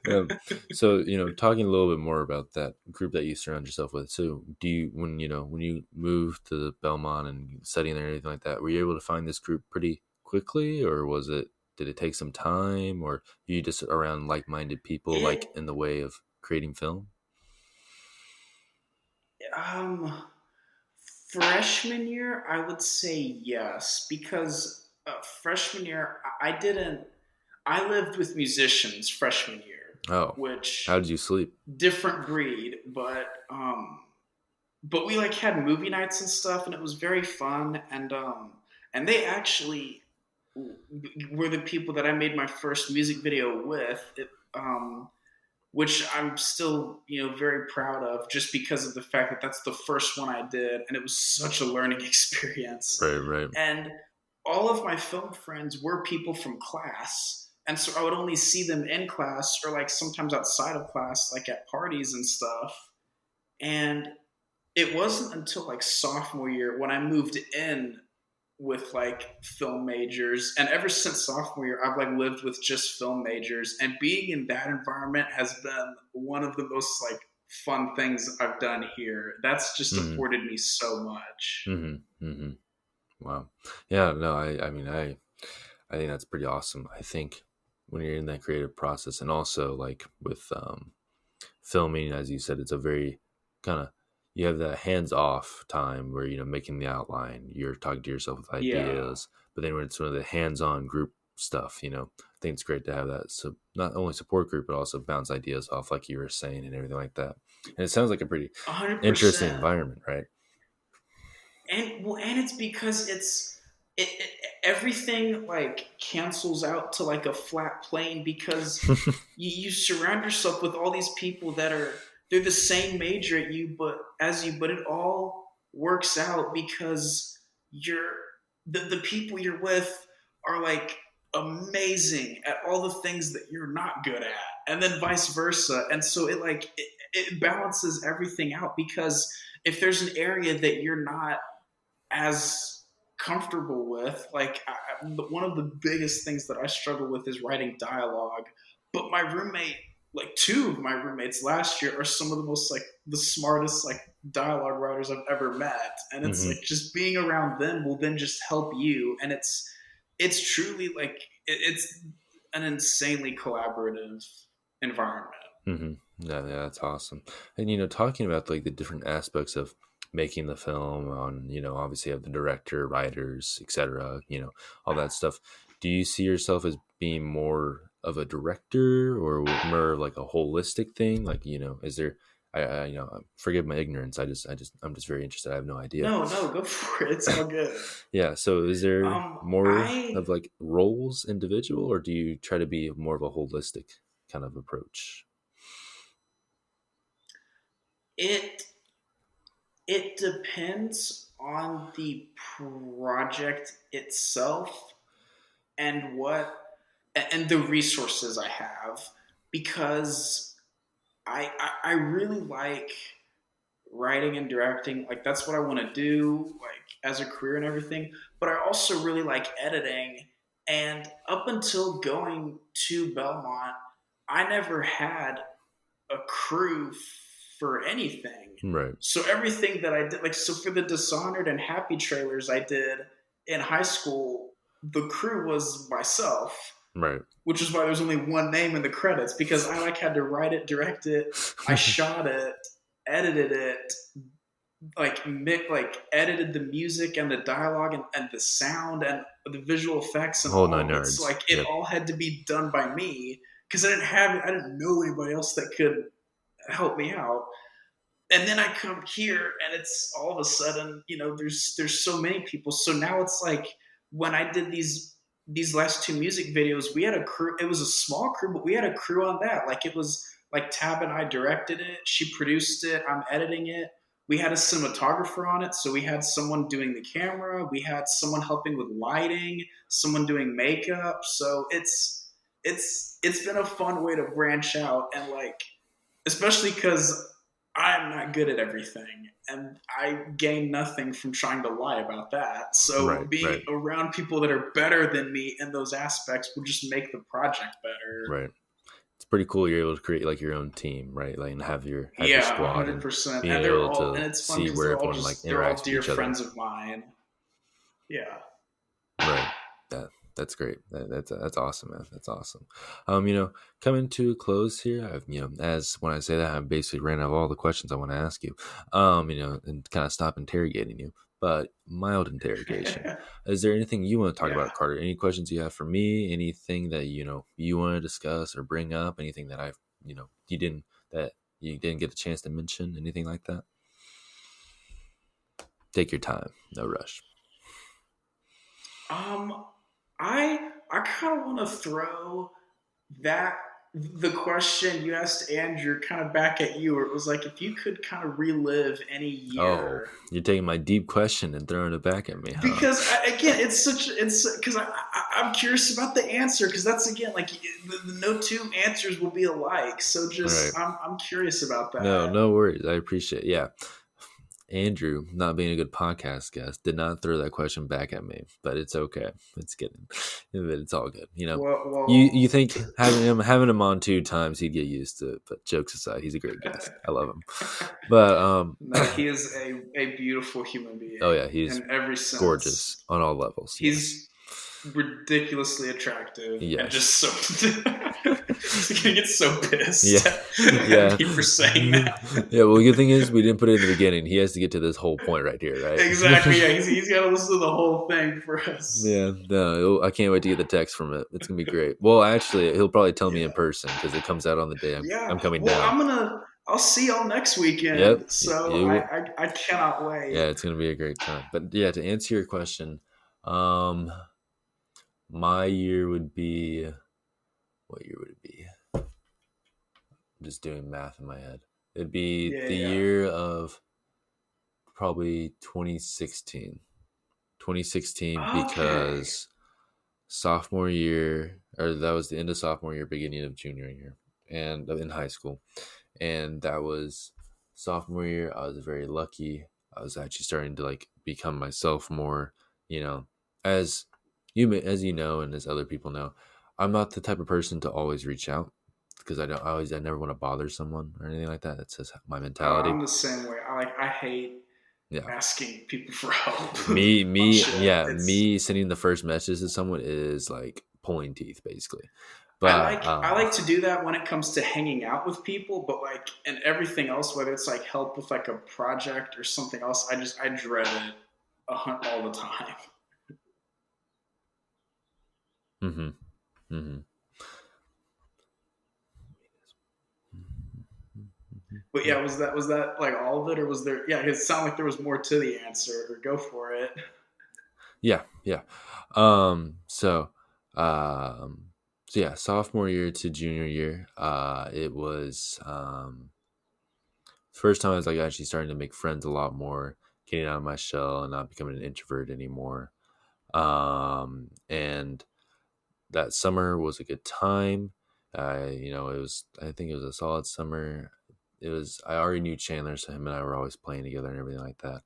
to. So talking a little bit more about that group that you surround yourself with. So do you when you moved to Belmont and studying there and anything like that, were you able to find this group pretty quickly, or was it did it take some time, or you just around like-minded people, like It in the way of creating film? um freshman year, I would say yes, because freshman year I didn't. I lived with musicians freshman year, Oh, how which did you sleep? different breed, but we like had movie nights and stuff, and it was very fun. And they actually were the people that I made my first music video with. Which I'm still, very proud of, just because of the fact that that's the first one I did, and it was such a learning experience. Right, right. And all of my film friends were people from class, and so I would only see them in class or like sometimes outside of class, like at parties and stuff. And it wasn't until like sophomore year when I moved in with like film majors, and ever since sophomore year I've like lived with just film majors, and being in that environment has been one of the most like fun things I've done here. That's just Mm-hmm. afforded me so much. Mm-hmm. Mm-hmm. Wow. Yeah, no, I mean, I think that's pretty awesome. I think when you're in that creative process, and also like with filming, as you said, it's a very kind of, you have that hands off time where, making the outline, you're talking to yourself with Yeah, ideas. But then when it's one of the hands on group stuff, I think it's great to have that. So not only support group, but also bounce ideas off, like you were saying, and everything like that. And it sounds like a pretty interesting 100%. environment, right? And it's because everything like cancels out to like a flat plane, because you surround yourself with all these people that they're the same major at you, but it all works out because you're the people you're with are like amazing at all the things that you're not good at, and then vice versa. And so it balances everything out, because if there's an area that you're not as comfortable with. One of the biggest things that I struggle with is writing dialogue. But my roommate, like two of my roommates last year, are some of the most like the smartest like dialogue writers I've ever met. And it's Hmm. like just being around them will then just help you. And it's truly like it's an insanely collaborative environment. Hmm. Yeah, that's awesome. And talking about like the different aspects of making the film on, obviously have the director, writers, etc. All that stuff. Do you see yourself as being more of a director, or more like a holistic thing? Like, is there? Forgive my ignorance. I'm just very interested. I have no idea. No, no, go for it. It's all good. Yeah. So, is there more of I like roles individual, or do you try to be more of a holistic kind of approach? it It depends on the project itself, and the resources I have, because I really like writing and directing. Like that's what I want to do, like as a career and everything. But I also really like editing. And up until going to Belmont, I never had a crew for anything. Right. So everything that I did, like, so for the Dishonored and Happy trailers I did in high school, the crew was myself, Right. which is why there's only one name in the credits, because I like had to write it, direct it, I shot it, edited it, like edited the music and the dialogue and the sound and the visual effects and Whole all nine of it. So yards. like it Yep. all had to be done by me, because I didn't know anybody else that could help me out. And then I come here, and it's all of a sudden, there's so many people. So now it's like when I did these last two music videos, we had a crew. It was a small crew, but we had a crew on that. Like it was like Tab and I directed it, she produced it, I'm editing it. We had a cinematographer on it, so we had someone doing the camera, we had someone helping with lighting, someone doing makeup. So it's been a fun way to branch out, and like especially because I'm not good at everything, and I gain nothing from trying to lie about that. So Right. being Right. around people that are better than me in those aspects will just make the project better. Right. It's pretty cool. You're able to create like your own team, right? Like, and have your Yeah, squad, and 100%. being And they're able all, to and it's fun see because where everyone like they're all interacts with dear each other. friends of mine. Yeah. Right. Yeah. That's great. That's awesome, man. That's awesome. Coming to a close here, as when I say that, I basically ran out of all the questions I want to ask you. And kind of stop interrogating you, but mild interrogation. Is there anything you want to talk Yeah. about, Carter? Any questions you have for me? Anything that you want to discuss or bring up? Anything that you didn't get a chance to mention? Anything like that? Take your time. No rush. Um, I kind of want to throw that the question you asked Andrew kind of back at you, where it was like if you could kind of relive any Oh, year, you're taking my deep question and throwing it back at me, huh? because again, it's because I'm curious about the answer, because that's again like no two answers will be alike. So All right. just I'm curious about No, that. no worries. I appreciate it. Yeah. Andrew, not being a good podcast guest, did not throw that question back at me, but it's okay. It's getting, it's all good. You think having him on 2 times, he'd get used to it. But jokes aside, he's a great guest. I love him. But No, he is a beautiful human oh yeah, being he's in every gorgeous sense. on all levels. Yes, He's ridiculously attractive and yes, just so he's gonna get so yeah, pissed yeah, at me for saying that. yeah. Well, the good thing is we didn't put it in the beginning. He has to get to this whole point right here, right? Exactly. Yeah, he's got to listen to the whole thing for us. Yeah, no, I can't wait to get the text from it. It's gonna be great. Well, actually, he'll probably tell me Yeah. in person because it comes out on the day I'm Yeah. coming Well, down. I'll see y'all next Yep, weekend. So I cannot yeah, wait. it's gonna be a great time. But yeah, to answer your question, um, my year would be what year would it be? I'm just doing math in my head. It'd be Yeah. the Yeah. year of probably 2016. 2016 Okay. because sophomore year, or that was the end of sophomore year, beginning of junior year, and in high school. And that was sophomore year. I was very lucky. I was actually starting to like become myself more, you know, as as you know, and as other people know, I'm not the type of person to always reach out because I never want to bother someone or anything like that. That's just my mentality. I'm the same way. I hate Yeah. asking people for help Me, on me, shit. yeah, It's me sending the first message to someone is like pulling teeth, basically. I But like I like to do that when it comes to hanging out with people, but like and everything else, whether it's like help with like a project or something else, I dread it all the time. mm-hmm, mm-hmm. But yeah, was that like all of it, or was there? Yeah, it sounded like there was more to the answer. Or go for it. Yeah, yeah. Um, so, um, so yeah, sophomore year to junior year, it was first time I was like actually starting to make friends a lot more, getting out of my shell and not becoming an introvert anymore. And that summer was a good time. I think it was a solid summer. I already knew Chandler, so him and I were always playing together and everything like that.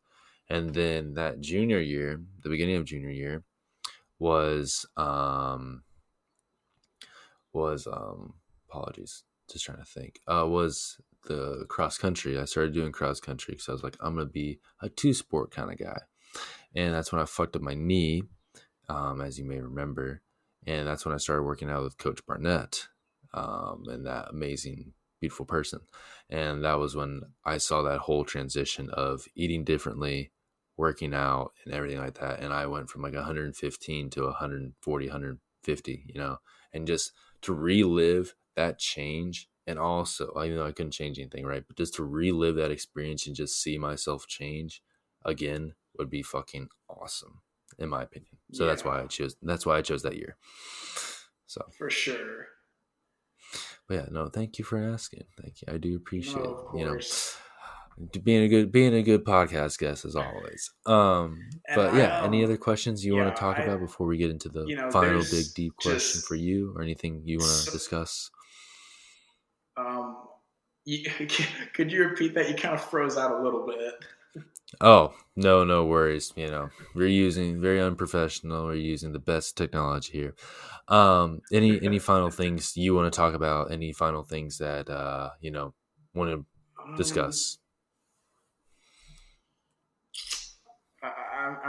And then that junior year, the beginning of junior year, was apologies, just trying to think, was the cross country. I started doing cross country because I was like, I'm gonna be a two sport kind of guy. And that's when I fucked up my knee, as you may remember. And that's when I started working out with Coach Barnett, and that amazing, beautiful person. And that was when I saw that whole transition of eating differently, working out, and everything like that. And I went from like 115 to 140, 150, and just to relive that change. And also, even though I couldn't change anything, right? But just to relive that experience and just see myself change again would be fucking awesome in my opinion. So that's Yeah, why I chose that year. So, for sure. but yeah, no, thank you for asking. Thank you. I do No, appreciate, of course. being a good podcast guest as always. And But yeah, any other questions you want yeah, to talk about before we get into the final big there's deep question for just you or anything you want to so, discuss? um, you, could you repeat that? You kind of froze out a little bit. Oh, no, no worries. We're using very unprofessional. We're using the best technology here. Any final things you want to talk about? Any final things that want to Um, discuss?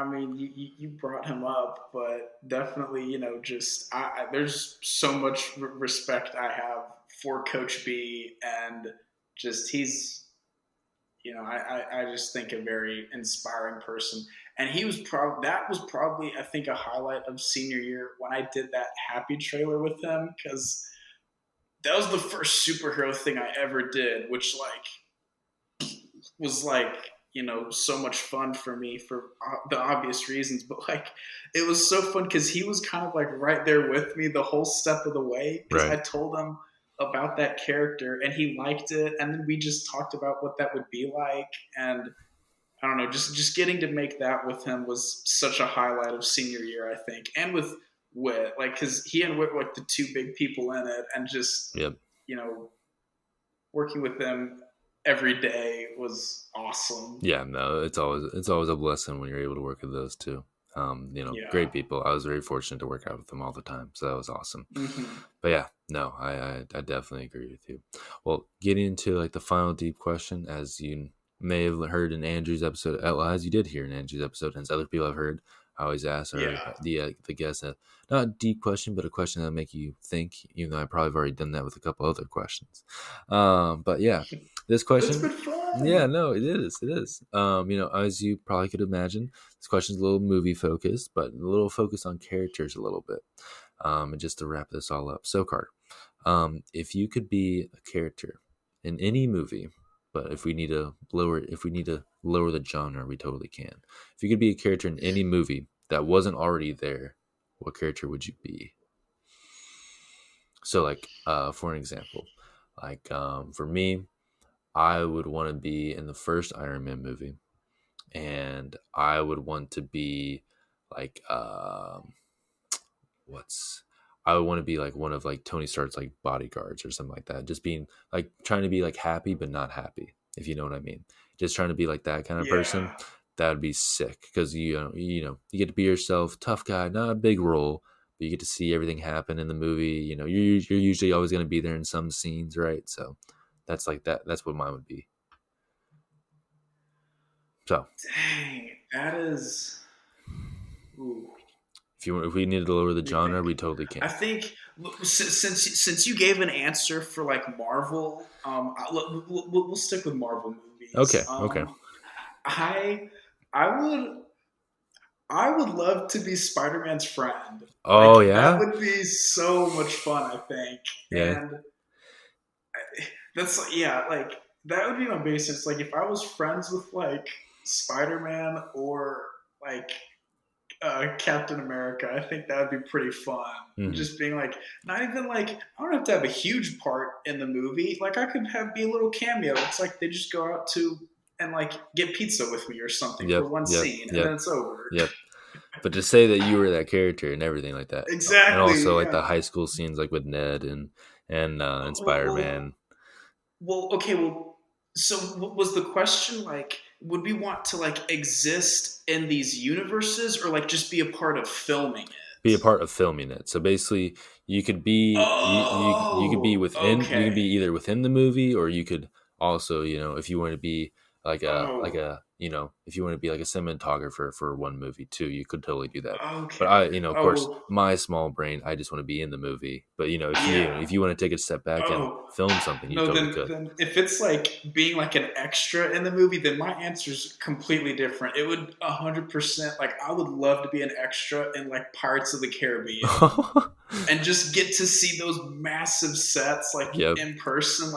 I mean, you brought him up, but definitely, just there's so much respect I have for Coach B, and just he's, I just think a very inspiring person. And that was probably, I think, a highlight of senior year when I did that Happy trailer with him, because that was the first superhero thing I ever did, which was so much fun for me for the obvious reasons, but it was so fun because he was kind of like right there with me the whole step of the way, because I Right. told him about that character and he liked it, and then we just talked about what that would be like. And I don't know, just getting to make that with him was such a highlight of senior year, I think. And with Wit, because he and Wit were like the two big people in it, and just Yep. you know working with them every day was awesome. Yeah, no, it's always a blessing when you're able to work with those two. Yeah. Great people. I was very fortunate to work out with them all the time, so that was awesome. Hmm. But yeah, no, I definitely agree with you. Well, getting into like the final deep question, as you may have heard in Andrew's episode, well, as you did hear in Andrew's episode, and as other people have heard, I always ask Yeah. the guests not a deep question, but a question that make you think. Even though I probably have already done that with a couple other questions. But yeah, this It's question. been Yeah, fun. no, it is. It is. As you probably could imagine, this question's a little movie focused, but a little focused on characters a little bit. And just to wrap this all up, so Carter, if you could be a character in any movie, but if we need to lower the genre, we totally can. If you could be a character in any movie that wasn't already there, what character would you be? So, for an example, for me, I would want to be in the first Iron Man movie, and I would want to be like what's I would want to be like one of like Tony Stark's like bodyguards or something like that. Just being like trying to be like happy but not happy, if you know what I mean. Just trying to be like that kind of person. Yeah. That would be sick because you get to be yourself, tough guy, not a big role, but you get to see everything happen in the movie. You're usually always going to be there in some scenes, right? So that's like that. That's what mine would be. So Dang, that is. Ooh, if we needed to lower the let me genre, think. we totally I can. think since you gave an answer for Marvel, we'll stick with Marvel movies. Okay. Okay. I I would I would love to be Spider Man's friend. Oh That yeah. would be so much fun, I think. Yeah. And that's yeah, that would be my basis. If I was friends with Spider Man or like Captain America, I think that would be pretty fun. Hmm. Just being not even I don't have to have a huge part in the movie. I could be a little cameo. It's like they just go out to and get pizza with me or something for Yep. one Yep. scene, and then Yep. it's over. Yep. But to say that you were that character and everything like that, and also Exactly. like the Yeah. high school scenes, like with Ned and Well, Spider Man. okay. Well, so was the question would we want to exist in these universes, or just be a part of filming Be it? a part of filming it. So basically, you could be Oh, within you can be okay. either within the movie, or you could also if you want to be Oh, if you want to be like a cinematographer for one movie too, you could totally do that. But okay. I of course, Oh, my small brain, I just want to be in the movie. But yeah. if you want to take a step back and Oh, film something, you no. totally Then, could. if it's being an extra in the movie, then my answer's completely different. It would 100%. I would love to be an extra in Pirates of the Caribbean and just get to see those massive sets Yep, in person.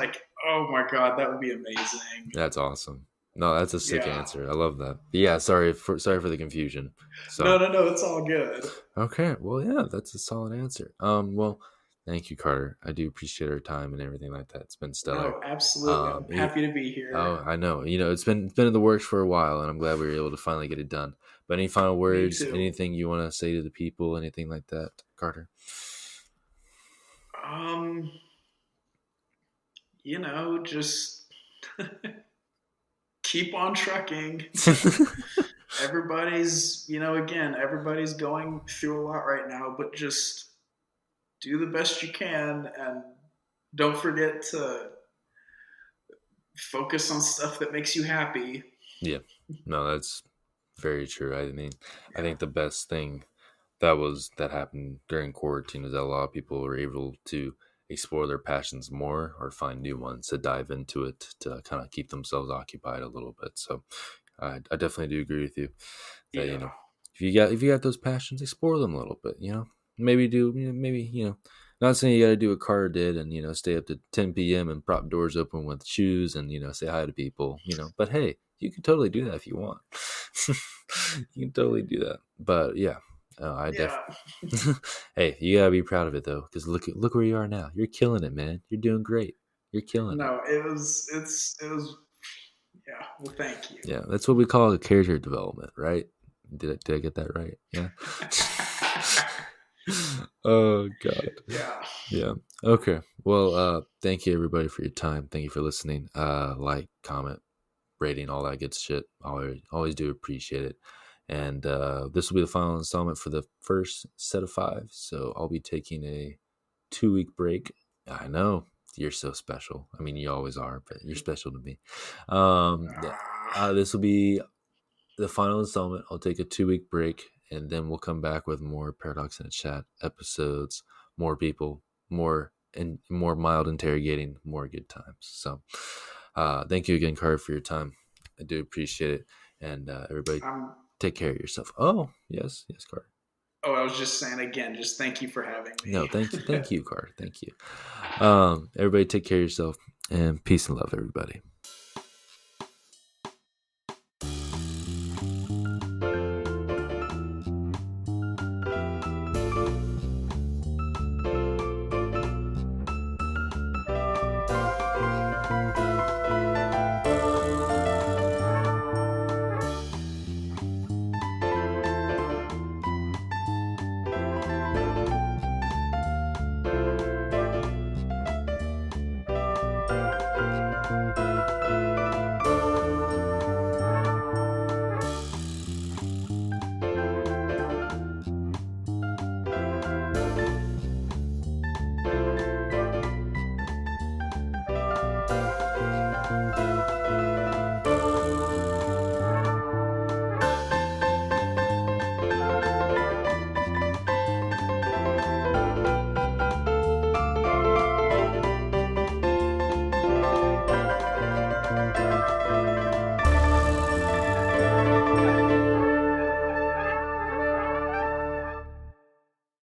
Oh my god, that would be amazing. that's awesome. No, that's a sick Yeah. answer. I love that. But yeah, sorry for the confusion. No, So no, no. It's all good. okay, well, yeah, that's a solid answer. Well, thank you, Carter. I do appreciate our time and everything like that. It's been stellar. No, absolutely. I'm Um, it, happy to be here. oh, I know. It's been in the works for a while, and I'm glad we were able to finally get it done. But any final Me words? too. Anything you want to say to the people? Anything like that, Carter? Um, just keep on trucking. Everybody's going through a lot right now, but just do the best you can, and don't forget to focus on stuff that makes you happy. Yeah, no, that's Very true. I mean, I Yeah. think the best thing that happened during quarantine is that a lot of people were able to explore their passions more or find new ones to dive into it to kind of keep themselves occupied a little bit. So I definitely do agree with you that Yeah. if you got those passions, explore them a little bit. Maybe not saying you got to do what Carter did and stay up to 10 p.m. and prop doors open with shoes and say hi to people. But hey, you can totally do that if you want. You can totally do that. But yeah, I Yeah. definitely. Hey, you gotta be proud of it though, because look where you are now. You're killing it, man. You're doing great. You're killing it. No, it was yeah. Well, thank you. Yeah, that's what we call a character development, right? Did I get that right? Yeah. Oh God. Yeah. Yeah. Okay. Well, thank you everybody for your time. Thank you for listening. Like, comment, rating, all that good shit. Always do appreciate it. And this will be the final installment for the first set of 5. So I'll be taking a 2-week break. I know you're so special. I mean, you always are, but you're special to me. Yeah. Ah, This will be the final installment. I'll take a 2-week break, and then we'll come back with more Paradox in a Chat episodes, more people, more mild interrogating, more good times. So, thank you again, Carter, for your time. I do appreciate it, and everybody, I'm. take care of yourself. Oh, yes, yes, Carter. Oh, I was just saying again. Just thank you for having No, me. thank you, Carter. Thank you. Everybody, take care of yourself, and peace and love, everybody.